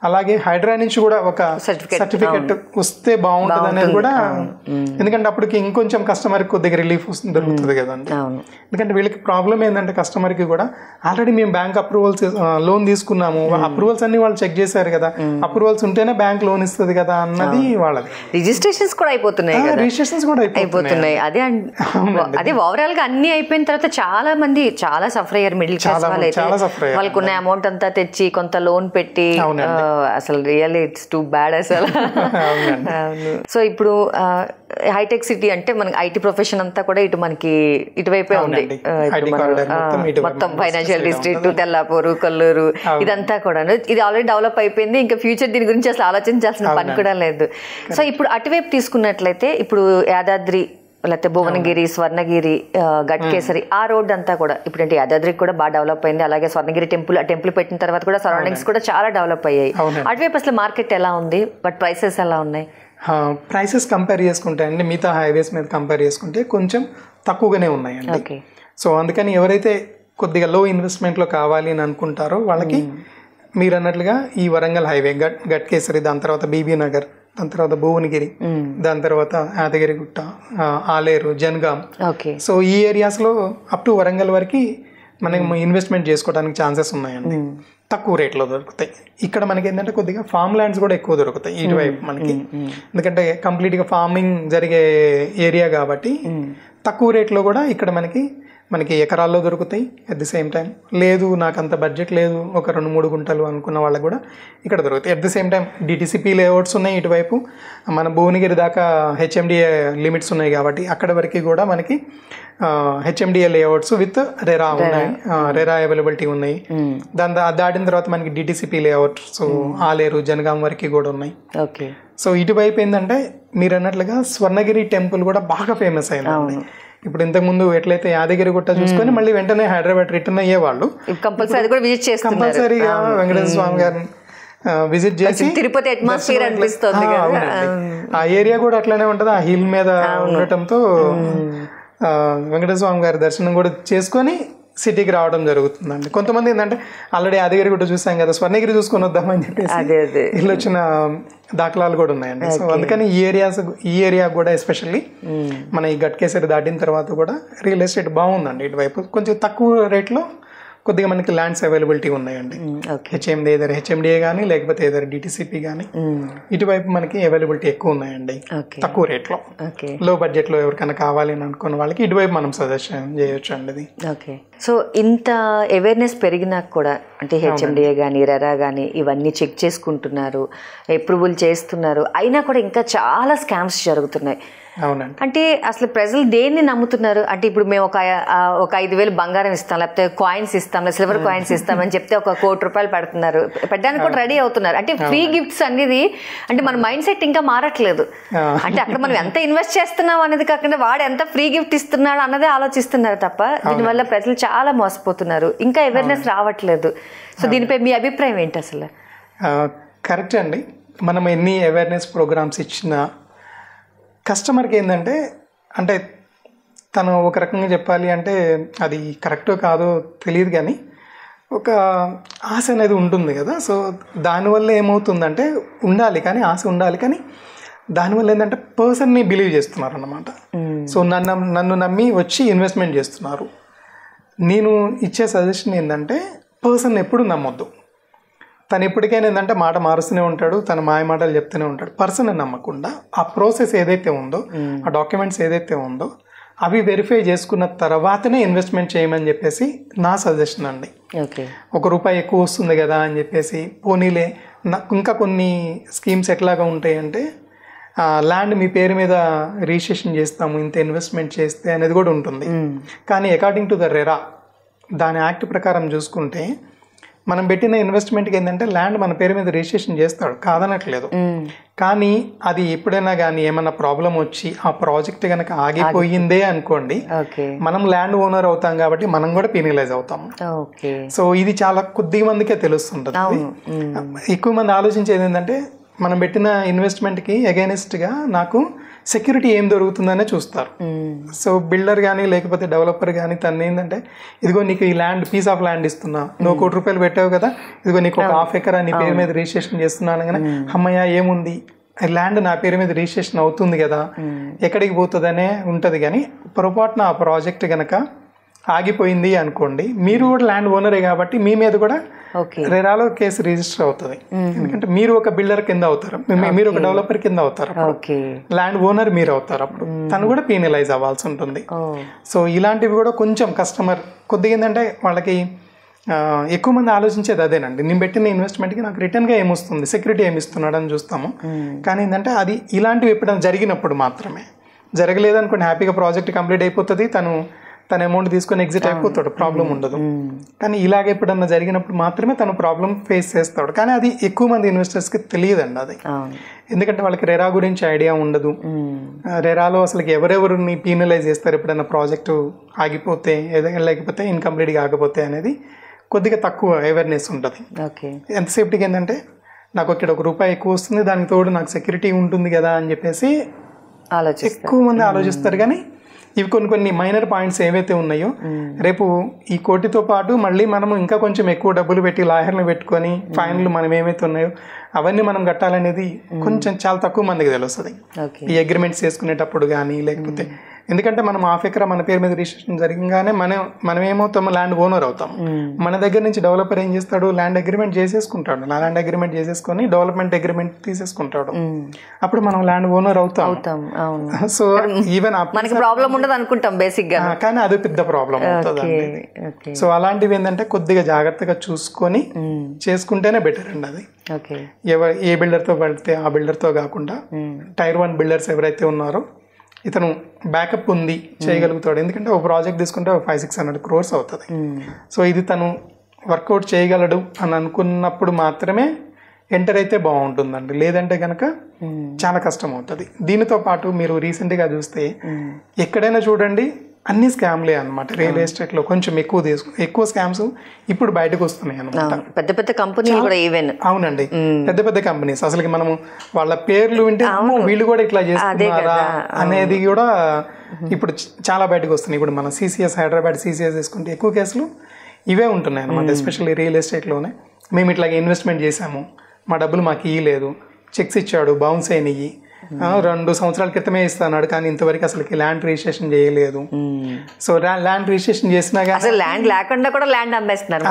అలాగే హైడ్రా నుంచి కూడా ఒక సర్టిఫికేట్ వస్తే బాగుంటుంది అనేది కూడా. ఎందుకంటే అప్పటికి ఇంకొంచెం కస్టమర్కి కొద్దిగా రిలీఫ్ దొరుకుతుంది కదండి. ఎందుకంటే వీళ్ళకి ప్రాబ్లం ఏంటంటే కస్టమర్కి కూడా ఆల్రెడీ మేము బ్యాంక్ అప్రూవల్స్ లోన్ తీసుకున్నాము, అప్రూవల్స్ అన్ని వాళ్ళు చెక్ చేశారు కదా, అప్రూవల్స్ ఉంటేనే బ్యాంక్ లోన్ ఇస్తుంది కదా అన్నది వాళ్ళది. రిజిస్ట్రేషన్స్ కూడా అయిపోతున్నాయి. అదే ఓవరాల్ గా అన్ని అయిపోయిన తర్వాత చాలా మంది చాలా సఫర్ అయ్యారు. మిడిల్ క్లాస్ వాళ్ళు అయితే వాళ్ళకున్న అమౌంట్ అంతా తెచ్చి కొంత లోన్ పెట్టి అసలు రియల్లీ ఇట్స్ టూ బ్యాడ్ అసలు. సో ఇప్పుడు హైటెక్ సిటీ అంటే మనకి IT ప్రొఫెషన్ అంతా కూడా ఇటు మనకి ఇటువైపే ఉంది. మొత్తం ఫైనాన్షియల్ డిస్ట్రిక్ట్, తెల్లాపూరు, కొల్లూరు ఇదంతా కూడా ఇది ఆల్రెడీ డెవలప్ అయిపోయింది. ఇంకా ఫ్యూచర్ దీని గురించి అసలు ఆలోచించాల్సిన పని కూడా లేదు. సో ఇప్పుడు అటువైపు తీసుకున్నట్లయితే ఇప్పుడు యాదాద్రి లేకపోతే భువనగిరి, స్వర్ణగిరి, గట్కేసరి ఆ రోడ్ అంతా కూడా ఇప్పుడంటే యాదాద్రికి కూడా బాగా డెవలప్ అయింది. అలాగే స్వర్ణగిరి టెంపుల్, ఆ టెంపుల్ పెట్టిన తర్వాత కూడా సరౌండింగ్స్ కూడా చాలా డెవలప్ అయ్యాయి. అటువైపు అసలు మార్కెట్ ఎలా ఉంది, బట్ ప్రైసెస్ ఎలా ఉన్నాయి? ప్రైసెస్ కంపేర్ చేసుకుంటే అండి మిగతా హైవేస్ మీద కంపేర్ చేసుకుంటే కొంచెం తక్కువగానే ఉన్నాయండి. సో అందుకని ఎవరైతే కొద్దిగా లో ఇన్వెస్ట్మెంట్లో కావాలి అని అనుకుంటారో వాళ్ళకి మీరు అన్నట్లుగా ఈ వరంగల్ హైవే, గట్కేసరి, దాని తర్వాత బీబీ నగర్, దాని తర్వాత భువనగిరి, దాని తర్వాత యాదగిరిగుట్ట, ఆలేరు, జనగాం, సో ఈ ఏరియాస్లో అప్ టు వరంగల్ వరకు మనం ఇన్వెస్ట్మెంట్ చేసుకోవడానికి ఛాన్సెస్ ఉన్నాయండి. తక్కువ రేట్లో దొరుకుతాయి. ఇక్కడ మనకి ఏంటంటే కొద్దిగా ఫామ్ ల్యాండ్స్ కూడా ఎక్కువ దొరుకుతాయి ఇటువైపు మనకి, ఎందుకంటే కంప్లీట్గా ఫార్మింగ్ జరిగే ఏరియా కాబట్టి తక్కువ రేట్లో కూడా ఇక్కడ మనకి ఎకరాల్లో దొరుకుతాయి. అట్ ది సేమ్ టైం లేదు నాకు అంత బడ్జెట్ లేదు, ఒక 2-3 గుంటలు అనుకున్న వాళ్ళకి కూడా ఇక్కడ దొరుకుతాయి. At the same time DTCP layouts ఉన్నాయి ఇటువైపు. మన భువనగిరి దాకా హెచ్ఎండిఏ లిమిట్స్ ఉన్నాయి కాబట్టి అక్కడ వరకు కూడా మనకి హెచ్ఎండిఏ లేఅవుట్స్ విత్ రెరా ఉన్నాయి, రెరా అవైలబిలిటీ ఉన్నాయి. దాటిన తర్వాత మనకి డిటిసిపి లేఅవుట్స్ ఆలేరు, జనగాం వరకు కూడా ఉన్నాయి. సో ఇటువైపు ఏంటంటే మీరు అన్నట్లుగా స్వర్ణగిరి టెంపుల్ కూడా బాగా ఫేమస్ అయింది. ఇప్పుడు ఇంతకుముందు ఎట్లయితే యాదగిరిగుట్ట చూసుకొని మళ్ళీ వెంటనే హైదరాబాద్ రిటర్న్ అయ్యేవాళ్ళు, కంపల్సరీగా వెంకటేశ్వర స్వామి గారిని విజిట్ చేసి తిరుపతి అట్మాస్ఫియర్ అనిపిస్తుంది. ఆ ఏరియా కూడా అట్లానే ఉంటది, ఆ హిల్ మీద ఉండటంతో వెంకటేశ్వర స్వామి గారి దర్శనం కూడా చేసుకొని సిటీకి రావడం జరుగుతుందండి. కొంతమంది ఏంటంటే ఆల్రెడీ యాదగిరిగుట్ట చూసాం కదా, స్వర్ణగిరి చూసుకొని వద్దామని చెప్పేసి ఇల్లు వచ్చిన దాఖలాలు కూడా ఉన్నాయండి. సో అందుకని ఈ ఏరియా కూడా ఎస్పెషల్లీ మన ఈ గట్కేసరి దాటిన తర్వాత కూడా రియల్ ఎస్టేట్ బాగుందండి. ఇటువైపు కొంచెం తక్కువ రేట్లో కొద్దిగా మనకి ల్యాండ్స్ అవైలబిలిటీ ఉన్నాయండి. హెచ్ఎండిఏ కానీ లేకపోతే ఏదైనా డిటిసిపి కానీ ఇటువైపు మనకి అవైలబిలిటీ ఎక్కువ ఉన్నాయండి తక్కువ రేట్లో. లో బడ్జెట్లో ఎవరికైనా కావాలి అని అనుకున్న వాళ్ళకి ఇటువైపు మనం సజెషన్ చేయొచ్చు అండి ఇది. ఓకే, సో ఇంత అవేర్నెస్ పెరిగినాక కూడా అంటే హెచ్ఎండిఏ కానీ రెరా కానీ ఇవన్నీ చెక్ చేసుకుంటున్నారు, అప్రూవల్ చేస్తున్నారు, అయినా కూడా ఇంకా చాలా స్కామ్స్ జరుగుతున్నాయి. అవునండి. అంటే అసలు ప్రజలు దేన్ని నమ్ముతున్నారు? అంటే ఇప్పుడు మేము ఒక 5,000 బంగారం ఇస్తాం, లేకపోతే కాయిన్స్ ఇస్తాం, సిల్వర్ కాయిన్స్ ఇస్తామని చెప్తే ఒక 1 కోటి రూపాయలు పెడుతున్నారు, పెట్టడానికి కూడా రెడీ అవుతున్నారు. అంటే ఫ్రీ గిఫ్ట్స్ అనేది అంటే మన మైండ్ సెట్ ఇంకా మారట్లేదు. అంటే అక్కడ మనం ఎంత ఇన్వెస్ట్ చేస్తున్నాం అనేది కాకుండా వాడు ఎంత ఫ్రీ గిఫ్ట్ ఇస్తున్నాడు అన్నదే ఆలోచిస్తున్నారు తప్ప దీనివల్ల ప్రజలు చాలా మోసపోతున్నారు, ఇంకా అవేర్నెస్ రావట్లేదు. సో దీనిపై మీ అభిప్రాయం ఏంటి అసలు? కరెక్ట్ అండి. మనం ఎన్ని అవేర్నెస్ ప్రోగ్రామ్స్ ఇచ్చినా కస్టమర్కి ఏంటంటే అంటే తను ఒక రకంగా చెప్పాలి అంటే అది కరెక్టో కాదో తెలియదు కానీ ఒక ఆశ అనేది ఉంటుంది కదా. సో దానివల్ల ఏమవుతుందంటే ఉండాలి కానీ ఆశ ఉండాలి కానీ దానివల్ల ఏంటంటే పర్సన్ని బిలీవ్ చేస్తున్నారు అన్నమాట. సో నన్ను నమ్మి వచ్చి ఇన్వెస్ట్మెంట్ చేస్తున్నారు. నేను ఇచ్చే సజెషన్ ఏంటంటే పర్సన్ ఎప్పుడు నమ్మొద్దు. తను ఎప్పటికైనా ఏంటంటే మాట మారుస్తూనే ఉంటాడు, తన మాయ మాటలు చెప్తూనే ఉంటాడు. పర్సన్ నమ్మకుండా ఆ ప్రాసెస్ ఏదైతే ఉందో, ఆ డాక్యుమెంట్స్ ఏదైతే ఉందో అవి వెరిఫై చేసుకున్న తర్వాతనే ఇన్వెస్ట్మెంట్ చేయమని చెప్పేసి నా సజెషన్ అండి. ₹1 ఎక్కువ వస్తుంది కదా అని చెప్పేసి పోనీలే. ఇంకా కొన్ని స్కీమ్స్ ఎట్లాగా ఉంటాయంటే ల్యాండ్ మీ పేరు మీద రిజిస్ట్రేషన్ చేస్తాము ఇంత ఇన్వెస్ట్మెంట్ చేస్తే అనేది కూడా ఉంటుంది. కానీ అకార్డింగ్ టు ద రెరా దాని యాక్ట్ ప్రకారం చూసుకుంటే మనం పెట్టిన ఇన్వెస్ట్మెంట్కి ఏంటంటే ల్యాండ్ మన పేరు మీద రిజిస్ట్రేషన్ చేస్తాడు, కాదనట్లేదు. కానీ అది ఎప్పుడైనా కానీ ఏమన్నా ప్రాబ్లం వచ్చి ఆ ప్రాజెక్ట్ కనుక ఆగిపోయిందే అనుకోండి, మనం ల్యాండ్ ఓనర్ అవుతాం కాబట్టి మనం కూడా పెనలైజ్ అవుతాం. సో ఇది చాలా కొద్ది మందికే తెలుస్తుంటుంది. ఎక్కువ మంది ఆలోచించేది ఏంటంటే మనం పెట్టిన ఇన్వెస్ట్మెంట్కి అగైనెస్ట్గా నాకు సెక్యూరిటీ ఏం దొరుకుతుందనే చూస్తారు. సో బిల్డర్ కానీ లేకపోతే డెవలపర్ కానీ తను ఏంటంటే ఇదిగో నీకు ఈ ల్యాండ్ పీస్ ఆఫ్ ల్యాండ్ ఇస్తున్నా, నువ్వు ₹1 పెట్టావు కదా, ఇదిగో నీకు ఒక ½ ఎకరా నీ పేరు మీద రిజిస్ట్రేషన్ చేస్తున్నాను కానీ అమ్మయ్య ఏముంది ల్యాండ్ నా పేరు మీద రిజిస్ట్రేషన్ అవుతుంది కదా, ఎక్కడికి పోతుందనే ఉంటుంది. కానీ పొరపాటున ఆ ప్రాజెక్ట్ కనుక ఆగిపోయింది అనుకోండి, మీరు కూడా ల్యాండ్ ఓనరే కాబట్టి మీ మీద కూడా రెరాలో కేసు రిజిస్టర్ అవుతుంది. ఎందుకంటే మీరు ఒక బిల్డర్ కింద అవుతారు, మీరు ఒక డెవలపర్ కింద అవుతారు, ల్యాండ్ ఓనర్ మీరు అవుతారు, అప్పుడు తను కూడా పీనలైజ్ అవ్వాల్సి ఉంటుంది. సో ఇలాంటివి కూడా కొంచెం కస్టమర్ కొద్దిగా ఏంటంటే వాళ్ళకి ఎక్కువ మంది ఆలోచించేది అదేనండి. నేను పెట్టిన ఇన్వెస్ట్మెంట్కి నాకు రిటర్న్గా ఏమొస్తుంది, సెక్యూరిటీ ఏమి ఇస్తున్నాడు అని చూస్తాము. కానీ ఏంటంటే అది ఇలాంటివి ఎప్పుడైనా జరిగినప్పుడు మాత్రమే. జరగలేదనుకోండి హ్యాపీగా ప్రాజెక్ట్ కంప్లీట్ అయిపోతుంది, తన అమౌంట్ తీసుకొని ఎగ్జిట్ అయిపోతాడు, ప్రాబ్లం ఉండదు. కానీ ఇలాగ ఎప్పుడన్నా జరిగినప్పుడు మాత్రమే తను ప్రాబ్లం ఫేస్ చేస్తాడు. కానీ అది ఎక్కువ మంది ఇన్వెస్టర్స్కి తెలియదండి అది, ఎందుకంటే వాళ్ళకి రెరా గురించి ఐడియా ఉండదు. రెరాలో అసలు ఎవరెవరిని పీనలైజ్ చేస్తారు ఎప్పుడైనా ప్రాజెక్టు ఆగిపోతే, లేకపోతే ఇన్కంప్లీట్గా ఆగిపోతే అనేది కొద్దిగా తక్కువ అవేర్నెస్ ఉంటుంది. ఎంతసేపటికి ఏంటంటే నాకు ఇక్కడ ₹1 ఎక్కువ వస్తుంది, దానికి తోడు నాకు సెక్యూరిటీ ఉంటుంది కదా అని చెప్పేసి ఎక్కువ మంది ఆలోచిస్తారు. కానీ ఇవి కొన్ని మైనర్ పాయింట్స్ ఏవైతే ఉన్నాయో, రేపు ఈ కోటితో పాటు మళ్ళీ మనము ఇంకా కొంచెం ఎక్కువ డబ్బులు పెట్టి లాయర్లు పెట్టుకొని ఫైన్లు మనం ఏమైతే ఉన్నాయో అవన్నీ మనం కట్టాలనేది కొంచెం చాలా తక్కువ మందికి తెలుస్తుంది ఈ అగ్రిమెంట్స్ చేసుకునేటప్పుడు కానీ. లేకపోతే ఎందుకంటే మనం ½ ఎకరా మన పేరు మీద రిజిస్ట్రేషన్ జరిగగానే మనం ఏమవుతాము, ల్యాండ్ ఓనర్ అవుతాం. మన దగ్గర నుంచి డెవలపర్ ఏం చేస్తాడు, ల్యాండ్ అగ్రిమెంట్ చేసేసుకుంటాడు. ల్యాండ్ అగ్రిమెంట్ చేసేసుకొని డెవలప్మెంట్ అగ్రిమెంట్ తీసేసుకుంటాడు. అప్పుడు మనం ల్యాండ్ ఓనర్ అవుతాం. సో ఈవెన్ మనకి ప్రాబ్లం ఉండదు అనుకుంటాం బేసిక్ గా, కానీ అది పెద్ద ప్రాబ్లం అవుతుంది. సో అలాంటివి ఏంటంటే కొద్దిగా జాగ్రత్తగా చూసుకొని చేసుకుంటేనే బెటర్ అండి. అది ఏ బిల్డర్తో పడితే ఆ బిల్డర్తో కాకుండా Tier 1 బిల్డర్స్ ఎవరైతే ఉన్నారో ఇతను బ్యాకప్ ఉంది, చేయగలుగుతాడు. ఎందుకంటే ఒక ప్రాజెక్ట్ తీసుకుంటే 500-600 crores అవుతుంది. సో ఇది తను వర్కౌట్ చేయగలడు అని అనుకున్నప్పుడు మాత్రమే ఎంటర్ అయితే బాగుంటుందండి. లేదంటే కనుక చాలా కష్టం అవుతుంది. దీనితో పాటు మీరు రీసెంట్గా చూస్తే ఎక్కడైనా చూడండి అన్ని స్కామ్లే అనమాట. రియల్ ఎస్టేట్ లో కొంచెం ఎక్కువ స్కామ్స్ ఇప్పుడు బయటకు వస్తున్నాయి అనమాట. పెద్ద పెద్ద కంపెనీలు కూడా ఈవెన్. అవునండి, పెద్ద పెద్ద కంపెనీస్. అసలుకి మనము వాళ్ళ పేర్లు వింటే వీళ్ళు కూడా ఇట్లా చేస్తున్నారా అనేది కూడా ఇప్పుడు చాలా బయటకు వస్తున్నాయి. ఇప్పుడు మన CCS, హైదరాబాద్ CCS తీసుకుంటే ఎక్కువ కేసులు ఇవే ఉంటున్నాయి అనమాట. ఎస్పెషల్లీ రియల్ ఎస్టేట్లోనే మేము ఇట్లాగే ఇన్వెస్ట్మెంట్ చేసాము, మా డబ్బులు మాకు ఇవ్వలేదు, చెక్స్ ఇచ్చాడు, బౌన్స్ అయినవి, 2 సంవత్సరాల క్రితమే ఇస్తాడు కానీ ఇంతవరకు అసలు ల్యాండ్ రిజిస్ట్రేషన్ చేయలేదు. సో ల్యాండ్ రిజిస్ట్రేషన్ చేసినా కానీ ల్యాండ్ లేకుండా కూడా ల్యాండ్ అమ్మేస్తున్నారు.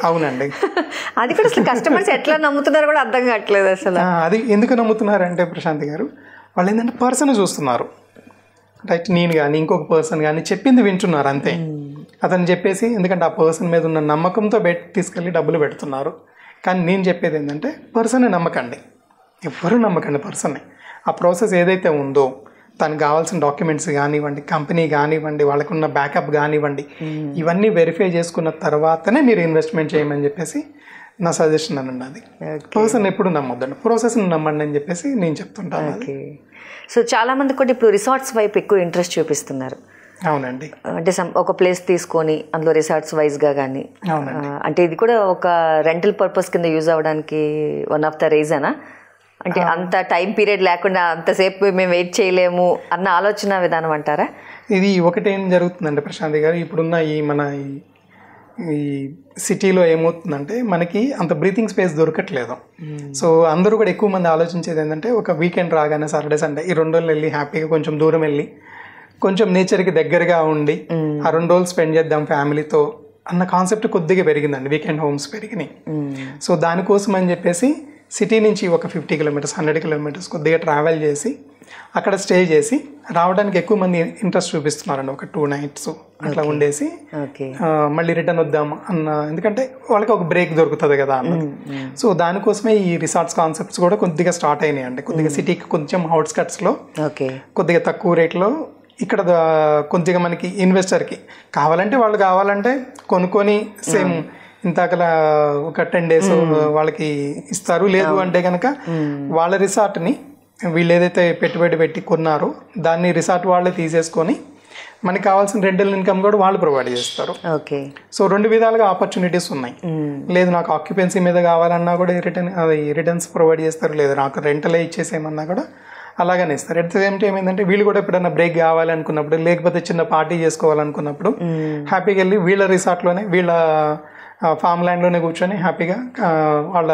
అవునండి, అది కూడా అసలు కస్టమర్స్ ఎట్లా నమ్ముతున్నారు కూడా అర్థం కావట్లేదు అసలు. అది ఎందుకు నమ్ముతున్నారు అంటే ప్రశాంత్ గారు, వాళ్ళు ఏంటంటే పర్సన్ చూస్తున్నారు. రైట్, నేను కానీ ఇంకొక పర్సన్ కానీ చెప్పింది వింటున్నారు అంతే. అతను చెప్పేసి ఎందుకంటే ఆ పర్సన్ మీద ఉన్న నమ్మకంతో తీసుకెళ్ళి డబ్బులు పెడుతున్నారు. కానీ నేను చెప్పేది ఏంటంటే పర్సన్ని నమ్మకండి, ఎవరు నమ్మకండి పర్సన్ని. ఆ ప్రాసెస్ ఏదైతే ఉందో తనకు కావాల్సిన డాక్యుమెంట్స్ కానివ్వండి, కంపెనీ కానివ్వండి, వాళ్ళకున్న బ్యాకప్ కానివ్వండి, ఇవన్నీ వెరిఫై చేసుకున్న తర్వాతనే మీరు ఇన్వెస్ట్మెంట్ చేయమని చెప్పేసి నా సజెషన్ అనండి. అది పర్సన్ ఎప్పుడు నమ్మొద్దండి, ప్రాసెస్ని నమ్మండి అని చెప్పేసి నేను చెప్తుంటాను. సో చాలా మంది కూడా ఇప్పుడు రిసార్ట్స్ వైపు ఎక్కువ ఇంట్రెస్ట్ చూపిస్తున్నారు. అవునండి, అంటే ఒక ప్లేస్ తీసుకొని అందులో రిసార్ట్స్ వైజ్గా కానీ, అంటే ఇది కూడా ఒక రెంటల్ పర్పస్ కింద యూజ్ అవ్వడానికి వన్ ఆఫ్ ద రీజనా? అంటే అంత టైం పీరియడ్ లేకుండా అంతసేపు మేము వెయిట్ చేయలేము అన్న ఆలోచన విధానం అంటారా? ఇది ఒకటేం జరుగుతుందండి ప్రశాంత్ గారు, ఇప్పుడున్న ఈ సిటీలో ఏమవుతుందంటే మనకి అంత బ్రీతింగ్ స్పేస్ దొరకట్లేదు. సో అందరూ కూడా ఎక్కువ మంది ఆలోచించేది ఏంటంటే ఒక వీకెండ్ రాగానే సాటర్డే సండే ఈ 2 రోజులు వెళ్ళి హ్యాపీగా కొంచెం దూరం వెళ్ళి కొంచెం నేచర్కి దగ్గరగా ఉండి ఆ 2 రోజులు స్పెండ్ చేద్దాం ఫ్యామిలీతో అన్న కాన్సెప్ట్ కొద్దిగా పెరిగిందండి. వీకెండ్ హోమ్స్ పెరిగినాయి. సో దానికోసం అని చెప్పేసి సిటీ నుంచి ఒక 50 kilometers 100 kilometers కొద్దిగా ట్రావెల్ చేసి అక్కడ స్టే చేసి రావడానికి ఎక్కువ మంది ఇంట్రెస్ట్ చూపిస్తున్నారండి. ఒక 2 nights అట్లా ఉండేసి మళ్ళీ రిటర్న్ వద్దాం అన్న, ఎందుకంటే వాళ్ళకి ఒక బ్రేక్ దొరుకుతుంది కదా అన్నది. సో దానికోసమే ఈ రిసార్ట్స్ కాన్సెప్ట్స్ కూడా కొద్దిగా స్టార్ట్ అయినాయి అండి. కొద్దిగా సిటీకి కొంచెం అవుట్స్కట్స్లో కొద్దిగా తక్కువ రేట్లో ఇక్కడ కొద్దిగా మనకి ఇన్వెస్టర్కి కావాలంటే కొనుక్కొని సేమ్ ఇంతకలా ఒక 10 days వాళ్ళకి ఇస్తారు. లేదు అంటే కనుక వాళ్ళ రిసార్ట్ని వీళ్ళు ఏదైతే పెట్టుబడి పెట్టి కొన్నారో దాన్ని రిసార్ట్ వాళ్ళే తీసేసుకొని మనకి కావాల్సిన రెంటల్ ఇన్కమ్ కూడా వాళ్ళు ప్రొవైడ్ చేస్తారు. సో 2 విధాలుగా ఆపర్చునిటీస్ ఉన్నాయి. లేదు నాకు ఆక్యుపెన్సీ మీద కావాలన్నా కూడా రిటర్న్స్ ప్రొవైడ్ చేస్తారు, లేదు నాకు రెంటలే ఇచ్చేసేయమన్నా కూడా అలాగనే ఇస్తారు. ఎట్ ద సేమ్ టైం ఏంటంటే వీళ్ళు కూడా ఎప్పుడైనా బ్రేక్ కావాలనుకున్నప్పుడు, లేకపోతే చిన్న పార్టీ చేసుకోవాలనుకున్నప్పుడు హ్యాపీగా వెళ్ళి వీళ్ళ రిసార్ట్లోనే వీళ్ళ ఫామ్ ల్యాండ్లోనే కూర్చొని హ్యాపీగా వాళ్ళ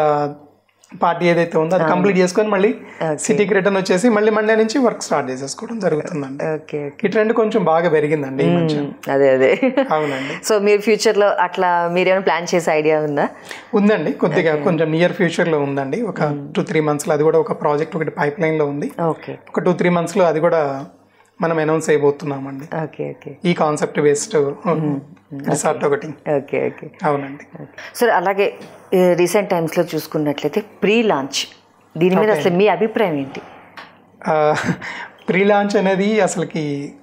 పార్టీ ఏదైతే ఉందో అది కంప్లీట్ చేసుకొని మళ్ళీ సిటీకి రిటర్న్ వచ్చేసి మళ్ళీ మండే నుంచి వర్క్ స్టార్ట్ చేసేసుకోవడం జరుగుతుందండి. ఈ ట్రెండ్ కొంచెం బాగా పెరిగిందండి ఈ మధ్య. అదే అవునండి. సో మీరు ఫ్యూచర్లో అట్లా మీరేమైనా ప్లాన్ చేసే ఐడియా ఉందా? ఉందండి, కొద్దిగా కొంచెం నియర్ ఫ్యూచర్లో ఉందండి. ఒక 2-3 monthsలో అది కూడా ఒక ప్రాజెక్ట్ ఒకటి పైప్ లైన్లో ఉంది. ఒక 2-3 monthsలో అది కూడా మనం అనౌన్స్ అయిపోతున్నామండి. ఈ కాన్సెప్ట్ బేస్డ్ రిసార్ట్ ఒకటి. అవునండి. సార్ అలాగే రీసెంట్ టైమ్స్లో చూసుకున్నట్లయితే ప్రీ లాంచ్, దీని మీద అసలు మీ అభిప్రాయం ఏంటి? ప్రీ లాంచ్ అనేది అసలుకి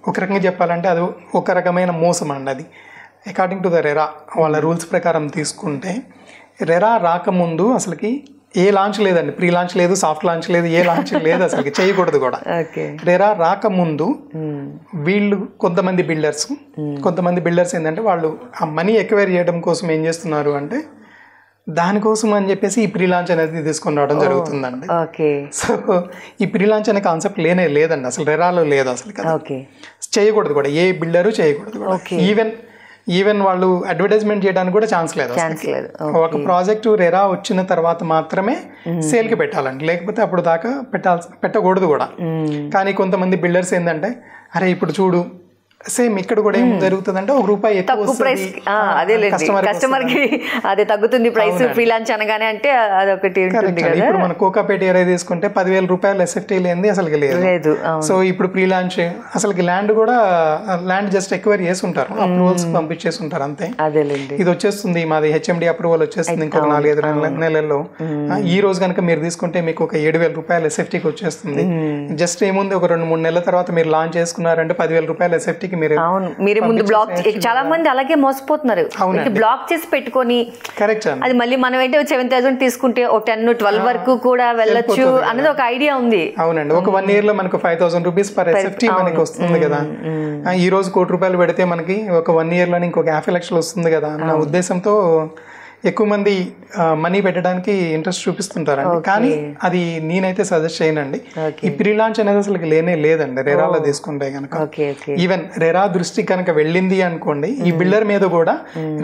ఒక రకంగా చెప్పాలంటే అది ఒక రకమైన మోసం అండి. అది అకార్డింగ్ టు ద రెరా వాళ్ళ రూల్స్ ప్రకారం తీసుకుంటే రెరా రాకముందు అసలుకి ఏ లాంచ్ లేదండి. ప్రీ లాంచ్ లేదు, సాఫ్ట్ లాంచ్ లేదు, ఏ లాంచ్ లేదు, అసలుకి చేయకూడదు కూడా. రెరా రాకముందు వీళ్ళు కొంతమంది బిల్డర్స్ ఏంటంటే వాళ్ళు ఆ మనీ ఎక్వైర్ చేయడం కోసం ఏం చేస్తున్నారు అంటే దానికోసం అని చెప్పేసి ఈ ప్రీ లాంచ్ అనేది తీసుకొని రావడం జరుగుతుందండి. సో ఈ ప్రీ లాంచ్ అనే కాన్సెప్ట్ లేదండి, అసలు రెరాలో లేదు అసలు. చేయకూడదు కూడా, ఏ బిల్డరు చేయకూడదు కూడా. ఈవెన్ వాళ్ళు అడ్వర్టైజ్మెంట్ చేయడానికి కూడా ఛాన్స్ లేదు. ఒక ప్రాజెక్టు రెరా వచ్చిన తర్వాత మాత్రమే సేల్కి పెట్టాలండి, లేకపోతే అప్పుడు దాకా పెట్టకూడదు కూడా. కానీ కొంతమంది బిల్డర్స్ ఏంటంటే అరే ఇప్పుడు చూడు సేమ్ ఇక్కడ కూడా ఏం జరుగుతుంది అంటే ₹1 ఎక్కువ ప్రైస్, అదే కస్టమర్ కి అదే తగ్గుతుంది ప్రైస్ ఫ్రీ లాంచ్ అనగానే, అంటే అదొకటి. ఇప్పుడు మన కోకాపేట ఏరియా తీసుకుంటే ₹10,000 ఎస్ఎఫ్టీ లేనిది అసలు లేదు. సో ఇప్పుడు ప్రీ లాంచ్ అసలు ల్యాండ్ జస్ట్ ఎక్వైర్ చేసి ఉంటారు, అప్రూవల్స్ పంపించేసి ఉంటారు అంతే. ఇది వచ్చేస్తుంది మాది హెచ్ఎండి అప్రూవల్ వచ్చేస్తుంది ఇంకొక 4-5 నెలల్లో. ఈ రోజు కనుక మీరు తీసుకుంటే మీకు ఒక ₹7,000 ఎస్ఎఫ్టీకి వచ్చేస్తుంది. జస్ట్ ఏముంది ఒక 2-3 నెలల తర్వాత మీరు లాంచ్ చేసుకున్నారంటే ₹10,000 ఎస్ఎఫ్టీ. మీరే ముందు బ్లాక్, చాలా మంది అలాగే మోసపోతున్నారు, బ్లాక్ చేసి పెట్టుకొని అది మళ్ళీ మనం ఏంటో 7,000 తీసుకుంటే ఒక 10-12 వరకు కూడా వెళ్ళొచ్చు అనేది ఒక ఐడియా ఉంది. అవునండి, ఒక 1 year లో మనకు ₹5,000 పర్ ఎస్ఎఫ్టీ మనకి వస్తుంది కదా. ఈ రోజు ₹1,00,00,000 పెడితే మనకి ఒక 1 year లో ఇంకొక 50,00,000 వస్తుంది కదా అన్న ఉద్దేశంతో ఎక్కువ మంది మనీ పెట్టడానికి ఇంట్రెస్ట్ చూపిస్తుంటారండి. కానీ అది నేనైతే సజెస్ట్ చేయనండి. ఈ ప్రీ లాంచ్ అనేది అసలు లేదండి రెరాలో తీసుకుంటే కనుక. ఈవెన్ రెరా దృష్టి కనుక వెళ్ళింది అనుకోండి, ఈ బిల్డర్ మీద కూడా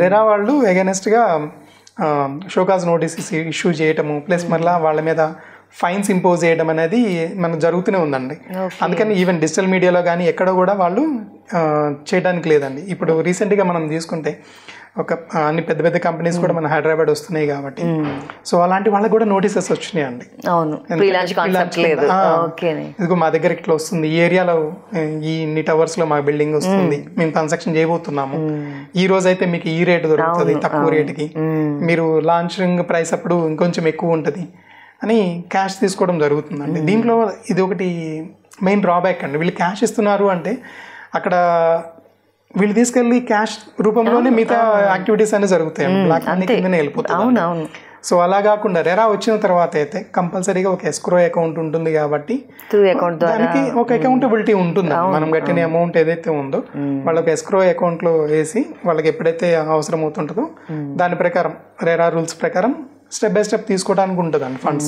రెరా వాళ్ళు అగైనెస్ట్ గా షోకాజ్ నోటీసెస్ ఇష్యూ చేయటము, ప్లస్ మళ్ళీ వాళ్ళ మీద ఫైన్స్ ఇంపోజ్ చేయడం అనేది మనకు జరుగుతూనే ఉందండి. అందుకని ఈవెన్ డిజిటల్ మీడియాలో కానీ ఎక్కడ కూడా వాళ్ళు చేయడానికి లేదండి. ఇప్పుడు రీసెంట్గా మనం తీసుకుంటే అన్ని పెద్ద పెద్ద కంపెనీస్ కూడా మన హైదరాబాద్ వస్తున్నాయి కాబట్టి, సో అలాంటి వాళ్ళకి కూడా నోటీసెస్ వచ్చినాయి అండి. ఇదిగో మా దగ్గర ఇట్లా వస్తుంది, ఈ ఏరియాలో ఇన్ని టవర్స్ లో మా బిల్డింగ్ వస్తుంది, మేము కన్స్ట్రక్షన్ చేయబోతున్నాము, ఈ రోజు అయితే మీకు ఈ రేటు దొరుకుతుంది తక్కువ రేటుకి, మీరు లాంచింగ్ ప్రైస్ అప్పుడు ఇంకొంచెం ఎక్కువ ఉంటుంది అని క్యాష్ తీసుకోవడం జరుగుతుందండి. దీంట్లో ఇది ఒకటి మెయిన్ డ్రాబ్యాక్ అండి. వీళ్ళు క్యాష్ ఇస్తున్నారు అంటే అక్కడ వీళ్ళు తీసుకెళ్ళి క్యాష్ రూపంలోనే మిగతా యాక్టివిటీస్ అనేవి జరుగుతాయి, బ్లాక్ మనీ కిందనే వెళ్ళిపోతాయి. సో అలా కాకుండా రెరా వచ్చిన తర్వాత అయితే కంపల్సరీగా ఒక ఎస్క్రో అకౌంట్ ఉంటుంది కాబట్టి దానికి ఒక అకౌంటబిలిటీ ఉంటుంది. మనం కట్టిన అమౌంట్ ఏదైతే ఉందో వాళ్ళకి ఎస్క్రో అకౌంట్ లో వేసి వాళ్ళకి ఎప్పుడైతే అవసరం అవుతుంటుందో దాని ప్రకారం రెరా రూల్స్ ప్రకారం స్టెప్ బై స్టెప్ తీసుకోవడానికి ఉంటుందండి ఫండ్స్.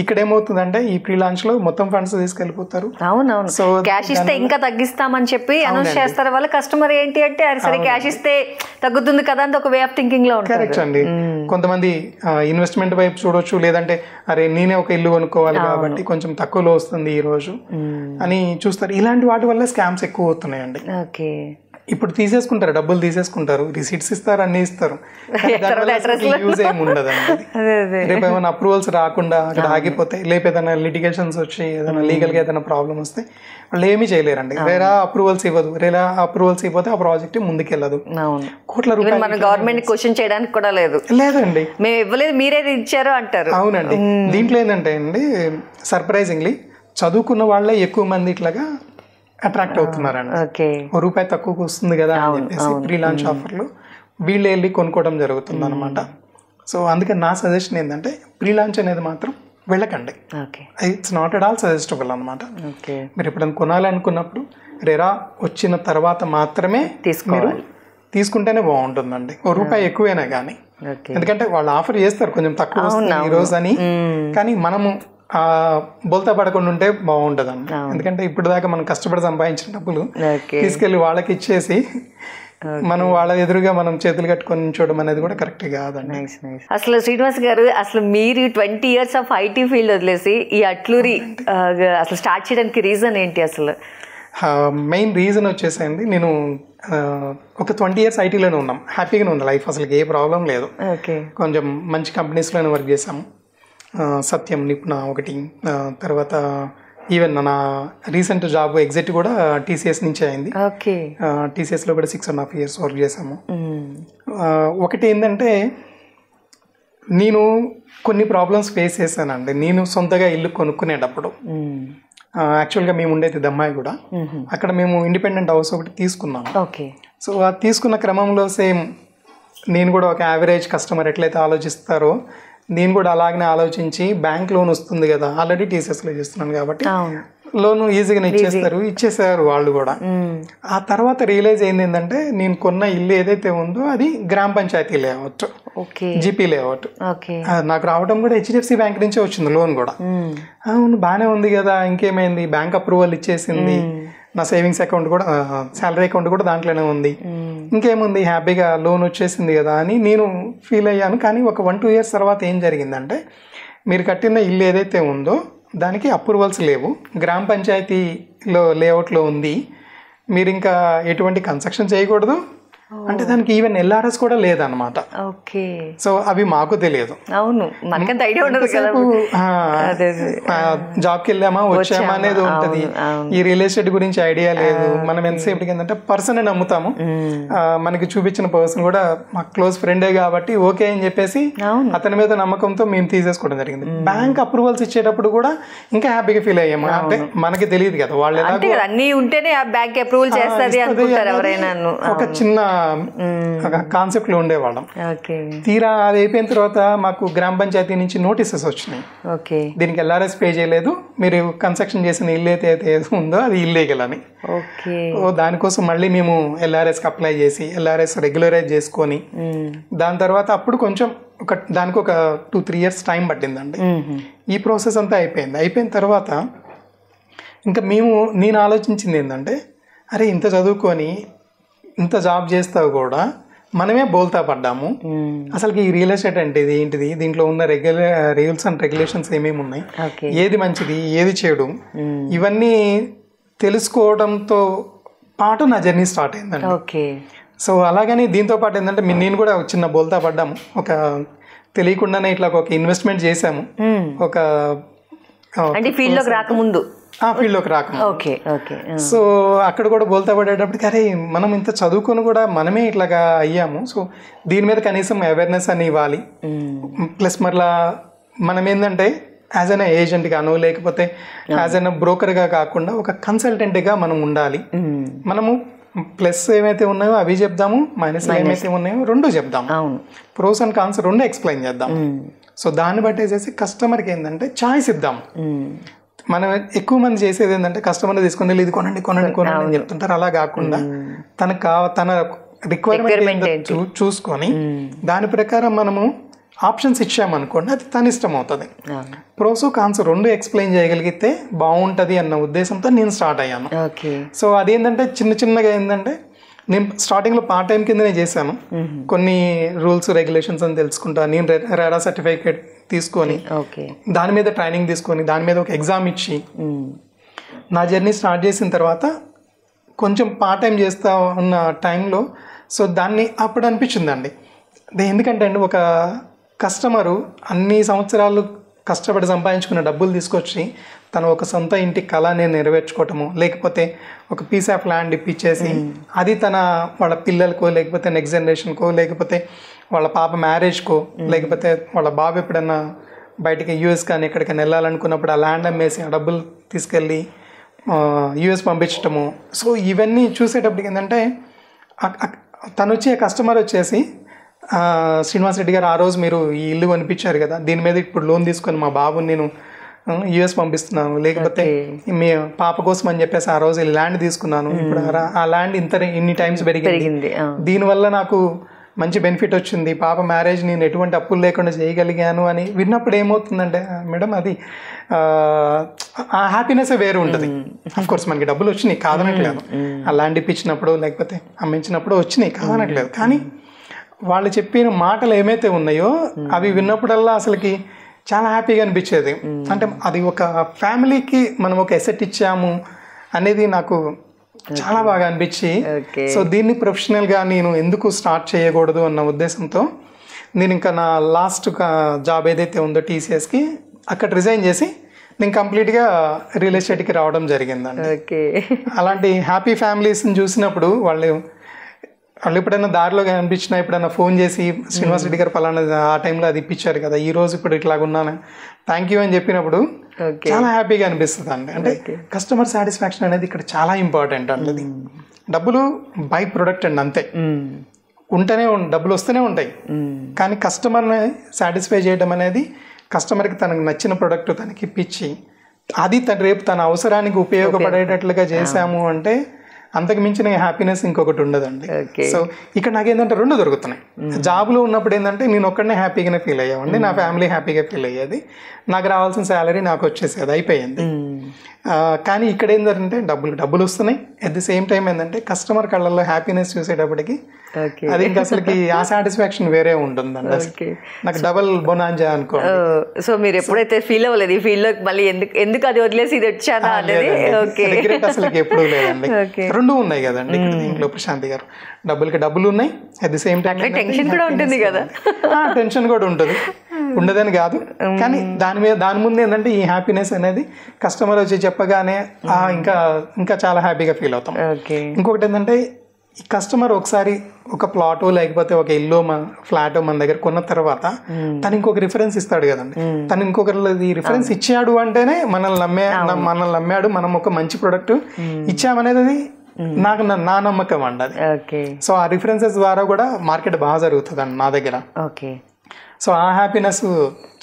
ఇక్కడ ఏమవుతుందంటే ఈ ప్రీ లాంచ్ లో మొత్తం ఫండ్స్ తీసుకెళ్లిపోతారు. అవునవును, సో క్యాష్ ఇస్తే ఇంకా తగ్గిస్తామని చెప్పి అనౌన్స్ చేస్తారు. వాళ్ళ కస్టమర్ ఏంటి అంటే అరే సరే క్యాష్ ఇస్తే తగ్గుతుంది కదా అని ఒక వే ఆఫ్ థింకింగ్ లో ఉంటారు. కరెక్ట్ అండి. కొంతమంది ఇన్వెస్ట్మెంట్ వైపు చూడొచ్చు, లేదంటే అరే నేనే ఒక ఇల్లు కొనుక్కోవాలి కాబట్టి కొంచెం తక్కువలో వస్తుంది ఈ రోజు అని చూస్తారు. ఇలాంటి వాటి వల్ల స్కామ్స్ ఎక్కువ అవుతున్నాయండి. ఓకే, ఇప్పుడు తీసేసుకుంటారు, డబ్బులు తీసేసుకుంటారు, రిసీట్స్ ఇస్తారు, అన్ని ఇస్తారు, యూజ్ ఏమి ఉండదండి. రేపు ఏమైనా అప్రూవల్స్ రాకుండా అక్కడ ఆగిపోతాయి, లేపు ఏదైనా లిటిగేషన్స్ వచ్చి ఏదైనా లీగల్ గా ఏదైనా ప్రాబ్లం వస్తే వాళ్ళు ఏమీ చేయలేరండి. రేరా అప్రూవల్స్ ఇవ్వదు, రేరా అప్రూవల్స్ ఇవ్వతే ఆ ప్రాజెక్ట్ ముందుకెళ్ళదు. కోట్ల రూపాయలు మన గవర్నమెంట్ క్వశ్చన్ చేయడానికి కూడా లేదండి, మేము ఇవ్వలేదు మీరే ఇచ్చారు అంటారు. అవునండి. దీంట్లో ఏంటంటే అండి సర్ప్రైజింగ్లీ చదువుకున్న వాళ్ళే ఎక్కువ మంది ఇట్లాగా అట్రాక్ట్ అవుతున్నారండి. ₹1 తక్కువకు వస్తుంది కదా అని చెప్పేసి ప్రీ లాంచ్ ఆఫర్లు వీళ్ళు వెళ్ళి కొనుక్కోవడం జరుగుతుంది అనమాట. సో అందుకని నా సజెషన్ ఏంటంటే ప్రీ లాంచ్ అనేది మాత్రం వెళ్ళకండి. It's not at all suggestible అనమాట. మీరు ఎప్పుడైనా కొనాలనుకున్నప్పుడు రెరా వచ్చిన తర్వాత మాత్రమే మీరు తీసుకుంటేనే బాగుంటుందండి. ₹1 ఎక్కువైనా కానీ, ఎందుకంటే వాళ్ళు ఆఫర్ చేస్తారు కొంచెం తక్కువ వస్తుంది ఈ రోజు అని, కానీ మనము బోల్తా పడకుండా ఉంటే బాగుంటదండి. ఎందుకంటే ఇప్పుడు దాకా మనం కష్టపడి సంపాదించిన డబ్బులు తీసుకెళ్లి వాళ్ళకి ఇచ్చేసి మనం వాళ్ళ ఎదురుగా మనం చేతులు కట్టుకొని చూడడం అనేది కూడా కరెక్ట్ కాదండి. అసలు శ్రీనివాస్ గారు, అసలు మీరు 20 years ఆఫ్ ఐటీ ఫీల్డ్ వదిలేసి ఈ అట్లూరి అసలు స్టార్ట్ చేయడానికి రీజన్ ఏంటి? అసలు మెయిన్ రీజన్ వచ్చేసండి, నేను ఒక 20 years ఐటీలోనే ఉన్నాం, హ్యాపీగానే ఉంది లైఫ్, అసలు ఏ ప్రాబ్లం లేదు. కొంచెం మంచి కంపెనీస్లోనే వర్క్ చేసాము. సత్యం, నిపుణ ఒకటి, తర్వాత ఈవెన్ నా రీసెంట్ జాబ్ ఎగ్జిట్ కూడా టీసీఎస్ నుంచి అయింది. టీసీఎస్లో కూడా 6.5 years వర్క్ చేసాము. ఒకటి ఏంటంటే నేను కొన్ని ప్రాబ్లమ్స్ ఫేస్ చేశానండి. నేను సొంతగా ఇల్లు కొనుక్కునేటప్పుడు యాక్చువల్గా మేము ఉండేది దమ్మాయి కూడా, అక్కడ మేము ఇండిపెండెంట్ హౌస్ ఒకటి తీసుకున్నాం. ఓకే. సో అది తీసుకున్న క్రమంలో సేమ్ నేను కూడా ఒక యావరేజ్ కస్టమర్ ఎట్లయితే ఆలోచిస్తారో నేను కూడా అలాగనే ఆలోచించి బ్యాంక్ లోన్ వస్తుంది కదా, ఆల్రెడీ టీసీఎస్లో చేస్తున్నాను కాబట్టి లోన్ ఈజీగానే ఇచ్చేసారు వాళ్ళు కూడా. ఆ తర్వాత రియలైజ్ అయింది ఏంటంటే నేను కొన్న ఇల్లు ఏదైతే ఉందో అది గ్రామ పంచాయతీ లేఅవుట్, జీపీ లేఅవుట్. నాకు రావడం కూడా హెచ్డిఎఫ్సి బ్యాంక్ నుంచే వచ్చింది లోన్ కూడా. అవును బాగానే ఉంది కదా, ఇంకేమైంది, బ్యాంక్ అప్రూవల్ ఇచ్చేసింది, నా సేవింగ్స్ అకౌంట్ కూడా శాలరీ అకౌంట్ కూడా దాంట్లోనే ఉంది, ఇంకేముంది హ్యాపీగా లోన్ వచ్చేసింది కదా అని నేను ఫీల్ అయ్యాను. కానీ ఒక 1-2 years తర్వాత ఏం జరిగిందంటే మీరు కట్టిన ఇల్లు ఏదైతే ఉందో దానికి అప్రూవల్స్ లేవు, గ్రామ పంచాయతీలో లేఅవుట్లో ఉంది, మీరు ఇంకా ఎటువంటి కన్స్ట్రక్షన్ చేయకూడదు అంటే దానికి ఈవెన్ ఎల్ఆర్ఎస్ కూడా లేదనమాట. ఓకే. సో అవి మాకు తెలియదు. అవును, మనకంత ఐడియా ఉండదు కదా, జాబ్కి వెళ్ళామా వచ్చామా అనేది ఉంటది, ఈ రియల్ ఎస్టేట్ గురించి ఐడియా లేదు. మనం ఎంతసేపటికి ఏంటంటే పర్సన్ నమ్ముతాము, మనకి చూపించిన పర్సన్ కూడా మా క్లోజ్ ఫ్రెండే కాబట్టి ఓకే అని చెప్పేసి అతని మీద నమ్మకంతో మేము తీసేసుకోవడం జరిగింది. బ్యాంక్ అప్రూవల్స్ ఇచ్చేటప్పుడు కూడా ఇంకా హ్యాపీగా ఫీల్ అయ్యాము, అంటే మనకి తెలియదు కదా వాళ్ళు ఎలా అన్ని ఉంటేనే బ్యాంక్ అప్రూవల్ చేస్తుంది అనుకుంటారు ఎవరైనా. ఒక చిన్న కాన్సెప్ట్ లో ఉండేవాళ్ళం. తీరా అది అయిపోయిన తర్వాత మాకు గ్రామ పంచాయతీ నుంచి నోటీసెస్ వచ్చినాయి, దీనికి ఎల్ఆర్ఎస్ పే చేయలేదు, మీరు కన్స్ట్రక్షన్ చేసిన ఇల్లు అయితే ఉందో అది ఇల్లీగల్ అని. దానికోసం మళ్ళీ మేము ఎల్ఆర్ఎస్ కి అప్లై చేసి ఎల్ఆర్ఎస్ రెగ్యులరైజ్ చేసుకొని దాని తర్వాత అప్పుడు కొంచెం దానికి ఒక 2-3 years టైం పట్టిందండి. ఈ ప్రాసెస్ అంతా అయిపోయిన తర్వాత ఇంకా నేను ఆలోచించింది ఏంటంటే అరే ఇంత చదువుకొని ఇంత జాబ్ చేస్తావు కూడా మనమే బోల్తా పడ్డాము, అసలుకి ఈ రియల్ ఎస్టేట్ అంటే ఏంటిది, దీంట్లో ఉన్న రూల్స్ అండ్ రెగ్యులేషన్స్ ఏమేమి ఉన్నాయి, ఏది మంచిది ఏది చెడు, ఇవన్నీ తెలుసుకోవడంతో పాటు నా జర్నీ స్టార్ట్ అయిందండి. సో అలాగని దీంతో పాటు ఏంటంటే నేను కూడా చిన్న బోల్తా పడ్డాము, ఒక తెలియకుండానే ఇట్లా ఒక ఇన్వెస్ట్మెంట్ చేసాము, ఒక ఫీల్డ్లోకి రాకముందు. సో అక్కడ కూడా బోల్తా పడేటప్పటికి అరే మనం ఇంత చదువుకొని కూడా మనమే ఇట్లాగా అయ్యాము, సో దీని మీద కనీసం అవేర్నెస్ అని ఇవ్వాలి. ప్లస్ మరలా మనం ఏంటంటే యాజ్ అన్ ఏజెంట్ గాను లేకపోతే యాజ్ అన్ బ్రోకర్గా కాకుండా ఒక కన్సల్టెంట్గా మనం ఉండాలి. మనము ప్లస్ ఏమైతే ఉన్నాయో అవి చెప్దాము, మైనస్ ఏమైతే ఉన్నాయో రెండు చెప్దాము, ప్రోస్ అండ్ కాన్స్ రెండు ఎక్స్ప్లెయిన్ చేద్దాం. సో దాన్ని బట్టేసేసి కస్టమర్కి ఏంటంటే ఛాయిస్ ఇద్దాము. మనం ఎక్కువ మంది చేసేది ఏంటంటే కస్టమర్ని తీసుకుని ఇది కొనండి అని చెప్తుంటారు, అలా కాకుండా తన రిక్వైర్మెంట్ చూసుకొని దాని ప్రకారం మనము ఆప్షన్స్ ఇచ్చామనుకోండి అది తన ఇష్టం అవుతుంది. ప్రోస్ కాన్స్ రెండు ఎక్స్ప్లెయిన్ చేయగలిగితే బాగుంటుంది అన్న ఉద్దేశంతో నేను స్టార్ట్ అయ్యాను. సో అదేంటంటే చిన్నగా ఏంటంటే నేను స్టార్టింగ్లో పార్ట్ టైం కిందనే చేశాను, కొన్ని రూల్స్ రెగ్యులేషన్స్ అని తెలుసుకుంటా, నేను రెరా సర్టిఫికేట్ తీసుకొని దాని మీద ట్రైనింగ్ తీసుకొని దాని మీద ఒక ఎగ్జామ్ ఇచ్చి నా జర్నీ స్టార్ట్ చేసిన తర్వాత కొంచెం పార్ట్ టైం చేస్తా ఉన్న టైంలో సో దాన్ని అప్పుడు అనిపించిందండి, ఎందుకంటే అండి ఒక కస్టమరు అన్ని సంవత్సరాలు కష్టపడి సంపాదించుకున్న డబ్బులు తీసుకొచ్చి తను ఒక సొంత ఇంటి కళని నెరవేర్చుకోవటము, లేకపోతే ఒక పీస్ ఆఫ్ ల్యాండ్ ఇప్పించేసి అది వాళ్ళ పిల్లలకో లేకపోతే నెక్స్ట్ జనరేషన్కో లేకపోతే వాళ్ళ పాప మ్యారేజ్కో లేకపోతే వాళ్ళ బాబు ఎప్పుడన్నా బయటికి యూఎస్ కానీ ఎక్కడికైనా వెళ్ళాలనుకున్నప్పుడు ఆ ల్యాండ్ అమ్మేసి ఆ డబ్బులు తీసుకెళ్ళి యూఎస్ పంపించటము. సో ఇవన్నీ చూసేటప్పటికి ఏంటంటే తను వచ్చి కస్టమర్ వచ్చేసి శ్రీనివాస్ రెడ్డి గారు ఆ రోజు మీరు ఈ ఇల్లు కొనిపించారు కదా, దీని మీద ఇప్పుడు లోన్ తీసుకొని మా బాబుని నేను యూఎస్ పంపిస్తున్నాను, లేకపోతే మీ పాప కోసం అని చెప్పేసి ఆ రోజు ల్యాండ్ తీసుకున్నాను, ఇప్పుడు ఆ ల్యాండ్ ఇన్ని టైమ్స్ పెరిగింది, దీనివల్ల నాకు మంచి బెనిఫిట్ వచ్చింది, పాప మ్యారేజ్ నేను ఎటువంటి అప్పులు లేకుండా చేయగలిగాను అని విన్నప్పుడు ఏమవుతుందంటే మేడం అది ఆ హ్యాపీనెస్ వేరు ఉంటుంది. అఫ్కోర్స్ మనకి డబ్బులు వచ్చినాయి కాదనట్లేదు, ఆ ల్యాండ్ ఇప్పించినప్పుడు లేకపోతే అమ్మించినప్పుడు వచ్చినాయి కాదనట్లేదు, కానీ వాళ్ళు చెప్పిన మాటలు ఏమైతే ఉన్నాయో అవి విన్నప్పుడల్లా అసలుకి చాలా హ్యాపీగా అనిపించేది. అంటే అది ఒక ఫ్యామిలీకి మనం ఒక ఎసెట్ ఇచ్చాము అనేది నాకు చాలా బాగా అనిపించి, సో దీన్ని ప్రొఫెషనల్గా నేను ఎందుకు స్టార్ట్ చేయకూడదు అన్న ఉద్దేశంతో నేను ఇంకా నా లాస్ట్ జాబ్ ఏదైతే ఉందో టీసీఎస్కి అక్కడ రిజైన్ చేసి నేను కంప్లీట్గా రియల్ ఎస్టేట్కి రావడం జరిగిందండి. అలాంటి హ్యాపీ ఫ్యామిలీస్ని చూసినప్పుడు వాళ్ళు వాళ్ళు ఎప్పుడైనా దారిలో కనిపించినా ఎప్పుడైనా ఫోన్ చేసి శ్రీనివాస్ రెడ్డి గారు పలానా ఆ టైంలో అది ఇప్పించారు కదా, ఈ రోజు ఇప్పుడు ఇట్లాగ ఉన్నాను, థ్యాంక్ యూ అని చెప్పినప్పుడు చాలా హ్యాపీగా అనిపిస్తుంది అండి. అంటే కస్టమర్ సాటిస్ఫాక్షన్ అనేది ఇక్కడ చాలా ఇంపార్టెంట్ అండి. అది డబ్బులు బై ప్రొడక్ట్ అండి, అంతే. ఉంటేనే డబ్బులు వస్తూనే ఉంటాయి, కానీ కస్టమర్ని సాటిస్ఫై చేయడం అనేది, కస్టమర్కి తనకు నచ్చిన ప్రోడక్ట్ తనకి ఇప్పించి అది రేపు తన అవసరానికి ఉపయోగపడేటట్లుగా చేసాము అంటే అంతకు మించిన హ్యాపీనెస్ ఇంకొకటి ఉండదండి. సో ఇక్కడ నాకేంటంటే రెండు దొరుకుతున్నాయి. జాబ్లో ఉన్నప్పుడు ఏంటంటే నేను ఒక్కడనే హ్యాపీగానే ఫీల్ అయ్యామండి, నా ఫ్యామిలీ హ్యాపీగా ఫీల్ అయ్యేది, నాకు రావాల్సిన శాలరీ నాకు వచ్చేసేది, అయిపోయింది. కానీ ఇక్కడ ఏంటంటే డబ్బులు వస్తున్నాయి, అట్ ది సేమ్ టైం ఏంటంటే కస్టమర్ కళ్ళల్లో హ్యాపీనెస్ చూసేటప్పటికి అది ఇంకా అసలుకి ఆ సాటిస్ఫాక్షన్ వేరే ఉంటుందండి. నాకు డబల్ బొనాంజా అనుకో. సో మీరు ఎప్పుడైతే ఫీల్ అవ్వలేదు ఈ ఫీల్ లో మళ్ళీ ఎందుకు అది వదిలేసి ఇది వచ్చానా అనేది రిగ్రెట్ అసలు ఎప్పుడూ లేదండి. రెండు ఉన్నాయి కదండి ఇంట్లో ప్రశాంతి గారు, డబ్బులు ఉన్నాయి, at the same time tension కూడా ఉంటుంది కదా. టెన్షన్ కూడా ఉంటుంది, ఉండదని కాదు, కానీ దాని ముందు ఏంటంటే ఈ హ్యాపీనెస్ అనేది కస్టమర్ వచ్చి చెప్పగానే ఇంకా చాలా హ్యాపీగా ఫీల్ అవుతాం. ఇంకొకటి ఏంటంటే ఈ కస్టమర్ ఒకసారి ఒక ప్లాట్ లేకపోతే ఒక ఇల్లు ఫ్లాట్ మన దగ్గర కొన్న తర్వాత తను ఇంకొక రిఫరెన్స్ ఇస్తాడు కదండి, తను ఇంకొకరి రిఫరెన్స్ ఇచ్చాడు అంటేనే మనల్ని నమ్మాడు, మనం ఒక మంచి ప్రోడక్ట్ ఇచ్చామనేది నా నమ్మకం అండి అది. సో ఆ రిఫరెన్సెస్ ద్వారా కూడా మార్కెట్ బాగా జరుగుతుంది అండి నా దగ్గర. సో ఆ హ్యాపీనెస్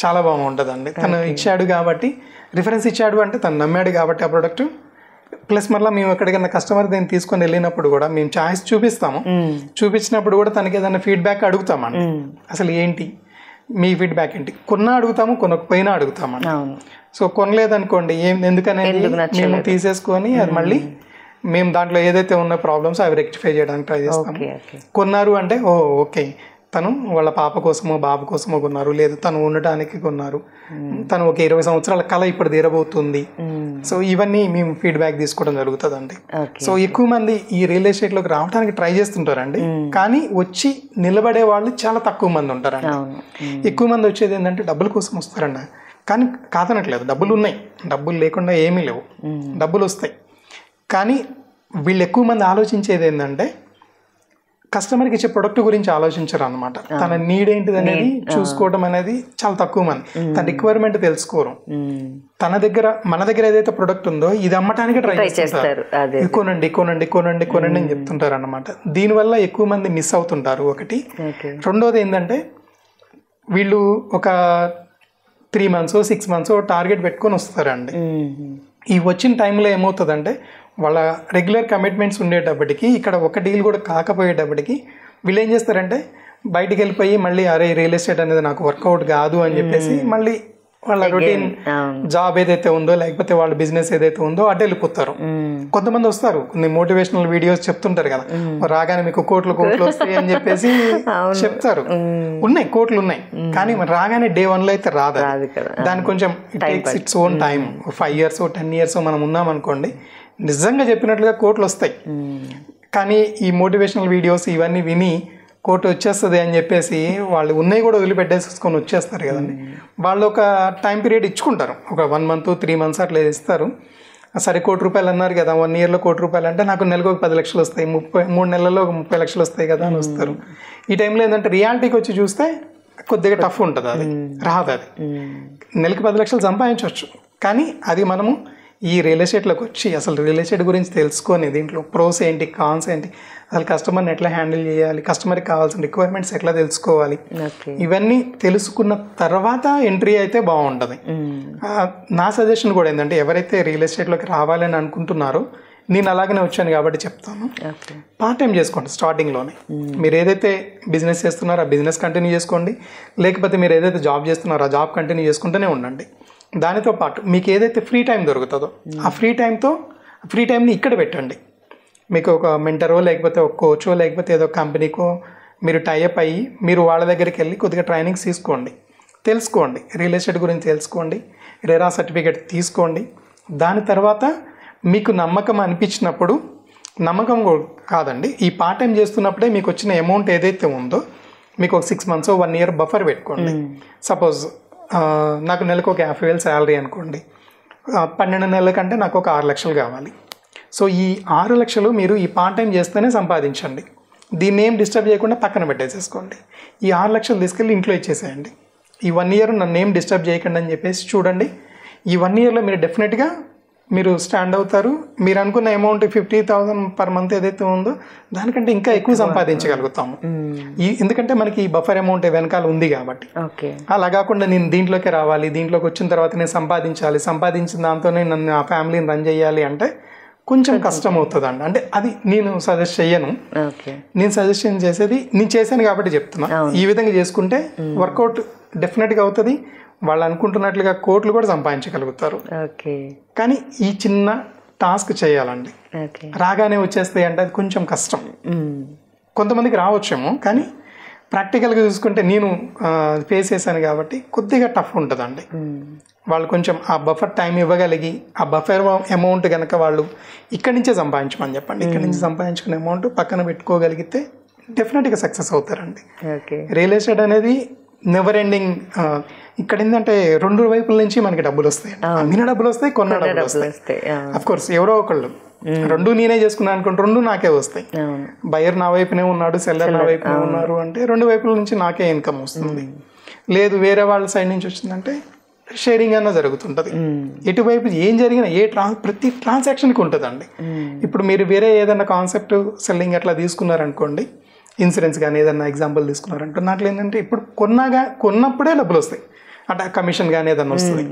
చాలా బాగుంటుందండి. తను ఇచ్చాడు కాబట్టి, రిఫరెన్స్ ఇచ్చాడు అంటే తను నమ్మాడు కాబట్టి ఆ ప్రోడక్ట్. ప్లస్ మళ్ళీ మేము ఎక్కడికైనా కస్టమర్ దీన్ని తీసుకొని వెళ్ళినప్పుడు కూడా మేము చాయిస్ చూపించినప్పుడు కూడా తనకి ఏదైనా ఫీడ్బ్యాక్ అడుగుతామండి. అసలు ఏంటి మీ ఫీడ్బ్యాక్ ఏంటి, కొన్నా అడుగుతాము, కొనకపోయినా అడుగుతామండి. సో కొనలేదనుకోండి ఎందుకనేది మేము తీసేసుకొని అది మళ్ళీ మేము దాంట్లో ఏదైతే ఉన్న ప్రాబ్లమ్స్ అవి రెక్టిఫై చేయడానికి ట్రై చేస్తాము. కొన్నారు అంటే ఓకే, తను వాళ్ళ పాప కోసమో బాబు కోసమో కొన్నారు, లేదు తను ఉండటానికి కొన్నారు, తను ఒక 20 సంవత్సరాల కళ ఇప్పుడు తీరబోతుంది. సో ఇవన్నీ మేము ఫీడ్బ్యాక్ తీసుకోవడం జరుగుతుందండి. సో ఎక్కువ మంది ఈ రియల్ ఎస్టేట్లోకి రావడానికి ట్రై చేస్తుంటారండి, కానీ వచ్చి నిలబడే వాళ్ళు చాలా తక్కువ మంది ఉంటారండి. ఎక్కువ మంది వచ్చేది ఏంటంటే డబ్బుల కోసం వస్తారండి, కానీ కాదనట్లేదు, డబ్బులు ఉన్నాయి, డబ్బులు లేకుండా ఏమీ లేవు, డబ్బులు వస్తాయి. కానీ వీళ్ళు ఎక్కువ మంది ఆలోచించేది ఏంటంటే కస్టమర్కి ఇచ్చే ప్రొడక్ట్ గురించి ఆలోచించరు అనమాట. తన నీడ్ ఏంటిది అనేది చూసుకోవడం అనేది చాలా తక్కువ మంది, తన రిక్వైర్మెంట్ తెలుసుకోరు. మన దగ్గర ఏదైతే ప్రొడక్ట్ ఉందో ఇది అమ్మటానికి ట్రై చేస్తారు, కొనండి అని చెప్తుంటారు అనమాట. దీనివల్ల ఎక్కువ మంది మిస్ అవుతుంటారు ఒకటి. రెండోది ఏంటంటే వీళ్ళు ఒక 3 months 6 months టార్గెట్ పెట్టుకొని వస్తారండి. ఈ వచ్చిన టైంలో ఏమవుతుందంటే వాళ్ళ రెగ్యులర్ కమిట్మెంట్స్ ఉండేటప్పటికి ఇక్కడ ఒక డీల్ కూడా కాకపోయేటప్పటికి వీళ్ళు ఏం చేస్తారంటే బయటికి వెళ్ళిపోయి మళ్ళీ అరే రియల్ ఎస్టేట్ అనేది నాకు వర్కౌట్ కాదు అని చెప్పేసి మళ్ళీ వాళ్ళ రొటీన్ జాబ్ ఏదైతే ఉందో లేకపోతే వాళ్ళ బిజినెస్ ఏదైతే ఉందో అటు వెళ్ళిపోతారు. కొంతమంది వస్తారు, కొన్ని మోటివేషనల్ వీడియోస్ చెప్తుంటారు కదా, రాగానే మీకు కోట్లు వస్తాయి అని చెప్పేసి చెప్తారు. ఉన్నాయి, కోట్లు ఉన్నాయి, కానీ రాగానే day 1 లో అయితే రాదు. దానికి కొంచెం its own time. 5 years 10 years మనం ఉన్నాం అనుకోండి, నిజంగా చెప్పినట్లుగా కోట్లు వస్తాయి. కానీ ఈ మోటివేషనల్ వీడియోస్ ఇవన్నీ విని కోర్టు వచ్చేస్తుంది అని చెప్పేసి వాళ్ళు ఉన్నాయి కూడా వదిలిపెట్టేసుకొని వచ్చేస్తారు కదండి. వాళ్ళు ఒక టైం పీరియడ్ ఇచ్చుకుంటారు, ఒక 1 month 3 months అట్లా ఇస్తారు. సరే ₹1,00,000 అన్నారు కదా, 1 yearలో ₹1,00,000 అంటే నాకు నెలకు ఒక 10 లక్షలు వస్తాయి, 3 నెలల్లో 30 లక్షలు వస్తాయి కదా అని వస్తారు. ఈ టైంలో ఏంటంటే రియాలిటీకి వచ్చి చూస్తే కొద్దిగా టఫ్ ఉంటుంది, అది రాదు. అది నెలకి 10 లక్షలు సంపాదించవచ్చు, కానీ అది మనము ఈ రియల్ ఎస్టేట్లోకి వచ్చి అసలు రియల్ ఎస్టేట్ గురించి తెలుసుకొని దీంట్లో ప్రోస్ ఏంటి, కాన్స్ ఏంటి, అసలు కస్టమర్ని ఎట్లా హ్యాండిల్ చేయాలి, కస్టమర్కి కావాల్సిన రిక్వైర్మెంట్స్ ఎట్లా తెలుసుకోవాలి, ఇవన్నీ తెలుసుకున్న తర్వాత ఎంట్రీ అయితే బాగుంటుంది. నా సజెషన్ కూడా ఏంటంటే ఎవరైతే రియల్ ఎస్టేట్లోకి రావాలని అనుకుంటున్నారో, నేను అలాగనే వచ్చాను కాబట్టి చెప్తాను, పార్ట్ టైం చేసుకోండి స్టార్టింగ్లోనే. మీరు ఏదైతే బిజినెస్ చేస్తున్నారో ఆ బిజినెస్ కంటిన్యూ చేసుకోండి, లేకపోతే మీరు ఏదైతే జాబ్ చేస్తున్నారో ఆ జాబ్ కంటిన్యూ చేసుకుంటూనే ఉండండి. దానితో పాటు మీకు ఏదైతే ఫ్రీ టైం దొరుకుతుందో ఆ ఫ్రీ టైంని ఇక్కడ పెట్టండి. మీకు ఒక మెంటరో లేకపోతే ఒక కోచో లేకపోతే ఏదో కంపెనీకో మీరు టైఅప్ అయ్యి మీరు వాళ్ళ దగ్గరికి వెళ్ళి కొద్దిగా ట్రైనింగ్స్ తెలుసుకోండి, రియల్ ఎస్టేట్ గురించి తెలుసుకోండి, రెరా సర్టిఫికేట్ తీసుకోండి. దాని తర్వాత మీకు నమ్మకం అనిపించినప్పుడు, నమ్మకం కాదండి, ఈ పార్ట్ టైం చేస్తున్నప్పుడే మీకు వచ్చిన అమౌంట్ ఏదైతే ఉందో మీకు ఒక 6 months 1 year బఫర్ పెట్టుకోండి. సపోజ్ నాకు నెలకు ఒక 50,000 శాలరీ అనుకోండి, 12 నెలల కంటే నాకు ఒక 6 లక్షలు కావాలి. సో ఈ 6 లక్షలు మీరు ఈ పార్ట్ టైం చేస్తేనే సంపాదించండి. దీన్ని ఏం డిస్టర్బ్ చేయకుండా పక్కన పెట్టేసేసుకోండి. ఈ 6 లక్షలు తీసుకెళ్ళి ఇంట్లో ఇచ్చేసేయండి. ఈ 1 ఇయర్ నన్ను ఏం డిస్టర్బ్ చేయకండి అని చెప్పేసి చూడండి. ఈ 1 ఇయర్లో మీరు డెఫినెట్గా మీరు స్టాండ్ అవుతారు. మీరు అనుకున్న అమౌంట్ 50,000 పర్ మంత్ ఏదైతే ఉందో దానికంటే ఇంకా ఎక్కువ సంపాదించగలుగుతాము. ఎందుకంటే మనకి ఈ బఫర్ అమౌంట్ వెనకాల ఉంది కాబట్టి. అలా కాకుండా నేను దీంట్లోకి రావాలి, దీంట్లోకి వచ్చిన తర్వాత నేను సంపాదించాలి, సంపాదించిన దాంతోనే నన్ను ఆ ఫ్యామిలీని రన్ చేయాలి అంటే కొంచెం కష్టం అవుతుందండి. అంటే అది నేను సజెస్ట్ చెయ్యను. నేను సజెషన్ చేసేది నేను చేశాను కాబట్టి చెప్తున్నా. ఈ విధంగా చేసుకుంటే వర్కౌట్ డెఫినెట్గా అవుతుంది. వాళ్ళు అనుకుంటున్నట్లుగా కోట్లు కూడా సంపాదించగలుగుతారు. కానీ ఈ చిన్న టాస్క్ చేయాలండి. రాగానే వచ్చేస్తాయి అంటే అది కొంచెం కష్టం. కొంతమందికి రావచ్చేమో, కానీ ప్రాక్టికల్గా చూసుకుంటే నేను ఫేస్ చేశాను కాబట్టి కొద్దిగా టఫ్ ఉంటుందండి. వాళ్ళు కొంచెం ఆ బఫర్ టైం ఇవ్వగలిగి ఆ బఫర్ అమౌంట్ కనుక వాళ్ళు ఇక్కడి నుంచే సంపాదించమని చెప్పండి. ఇక్కడి నుంచి సంపాదించుకునే అమౌంట్ పక్కన పెట్టుకోగలిగితే డెఫినెట్గా సక్సెస్ అవుతారండి. రియల్ ఎస్టేట్ అనేది నెవర్ ఎండింగ్. ఇక్కడ ఏంటంటే 2 వైపుల నుంచి మనకి డబ్బులు వస్తాయి. అమ్మిన డబ్బులు వస్తాయి, కొన్న డబ్బులు వస్తాయి. అఫ్ కోర్స్ ఎవరో ఒకళ్ళు 2 నేనే చేసుకున్నాను అనుకోండి, 2 నాకే వస్తాయి. బయర్ నా వైపునే ఉన్నాడు, సెల్లర్ నా వైపునే ఉన్నారు అంటే 2 వైపుల నుంచి నాకే ఇన్కమ్ వస్తుంది. లేదు వేరే వాళ్ళ సైడ్ నుంచి వచ్చిందంటే షేరింగ్ అన్న జరుగుతుంటుంది. ఎటువైపు ఏం జరిగినా ప్రతి ట్రాన్సాక్షన్కి ఉంటుందండి. ఇప్పుడు మీరు వేరే ఏదైనా కాన్సెప్ట్ సెల్లింగ్ అట్లా తీసుకున్నారనుకోండి, ఇన్సూరెన్స్ కానీ ఏదన్నా ఎగ్జాంపుల్ తీసుకున్నారంటే దాంట్లో ఏంటంటే ఇప్పుడు కొన్నప్పుడే డబ్బులు వస్తాయి, అంటే కమిషన్ కానీ ఏదన్నా వస్తుంది.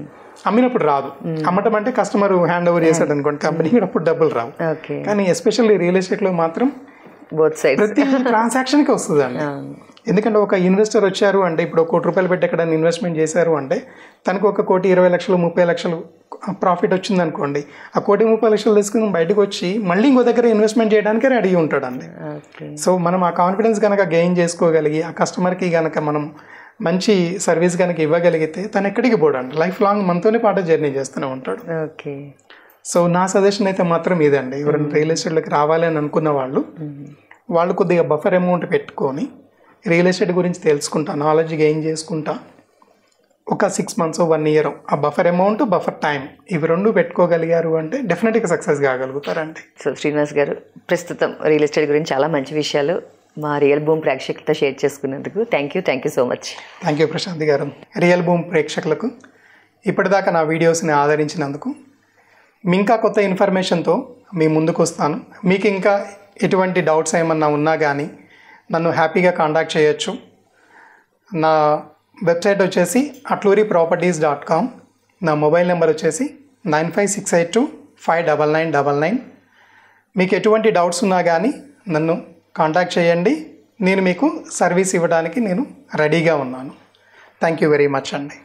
అమ్మినప్పుడు రాదు. అమ్మటం అంటే కస్టమర్ హ్యాండ్ ఓవర్ చేశాడు అనుకోండి కంపెనీకి, అప్పుడు డబ్బులు రావు. కానీ ఎస్పెషల్లీ రియల్ ఎస్టేట్లో మాత్రం ప్రతి ట్రాన్సాక్షన్కి వస్తుందండి. ఎందుకంటే ఒక ఇన్వెస్టర్ వచ్చారు అంటే ఇప్పుడు 1 కోటి రూపాయలు పెట్టి ఎక్కడైనా ఇన్వెస్ట్మెంట్ చేశారు అంటే తనకు 1,20,00,000 30,00,000 ప్రాఫిట్ వచ్చింది అనుకోండి, ఆ 1,30,00,000 తీసుకుని బయటకు వచ్చి మళ్ళీ ఇంకో దగ్గర ఇన్వెస్ట్మెంట్ చేయడానికి రెడీ ఉంటాడండి. సో మనం ఆ కాన్ఫిడెన్స్ కనుక గెయిన్ చేసుకోగలిగి ఆ కస్టమర్కి కనుక మనం మంచి సర్వీస్ కనుక ఇవ్వగలిగితే తను ఎక్కడికి పోడండి, లైఫ్ లాంగ్ మనతోనే పాటు జర్నీ చేస్తూనే ఉంటాడు. సో నా సజెషన్ అయితే మాత్రం ఇదండి. ఎవరైనా రియల్ ఎస్టేట్లోకి రావాలి అని అనుకున్న వాళ్ళు కొద్దిగా బఫర్ అమౌంట్ పెట్టుకొని రియల్ ఎస్టేట్ గురించి తెలుసుకుంటా, నాలెడ్జ్ గెయిన్ చేసుకుంటా, ఒక 6 months 1 year ఆ బఫర్ అమౌంట్ బఫర్ టైం ఇవి 2 పెట్టుకోగలిగారు అంటే డెఫినెట్గా సక్సెస్ కాగలుగుతారండి. సో శ్రీనివాస్ గారు ప్రస్తుతం రియల్ ఎస్టేట్ గురించి చాలా మంచి విషయాలు మా రియల్ భూమ్ ప్రేక్షకులతో షేర్ చేసుకున్నందుకు thank you so much. Thank you Prashanthi గారు. రియల్ భూమ్ ప్రేక్షకులకు ఇప్పటిదాకా నా వీడియోస్ని ఆదరించినందుకు ఇంకా కొత్త ఇన్ఫర్మేషన్తో మీ ముందుకు వస్తాను. మీకు ఇంకా ఎటువంటి డౌట్స్ ఏమన్నా ఉన్నా కానీ నన్ను హ్యాపీగా కాంటాక్ట్ చేయొచ్చు. నా వెబ్సైట్ వచ్చేసి atluriproperties.com. నా మొబైల్ నెంబర్ వచ్చేసి 9568259999. మీకు ఎటువంటి డౌట్స్ ఉన్నా కానీ నన్ను కాంటాక్ట్ చేయండి. నేను మీకు సర్వీస్ ఇవ్వడానికి నేను రెడీగా ఉన్నాను. థ్యాంక్ యూ వెరీ మచ్ అండి.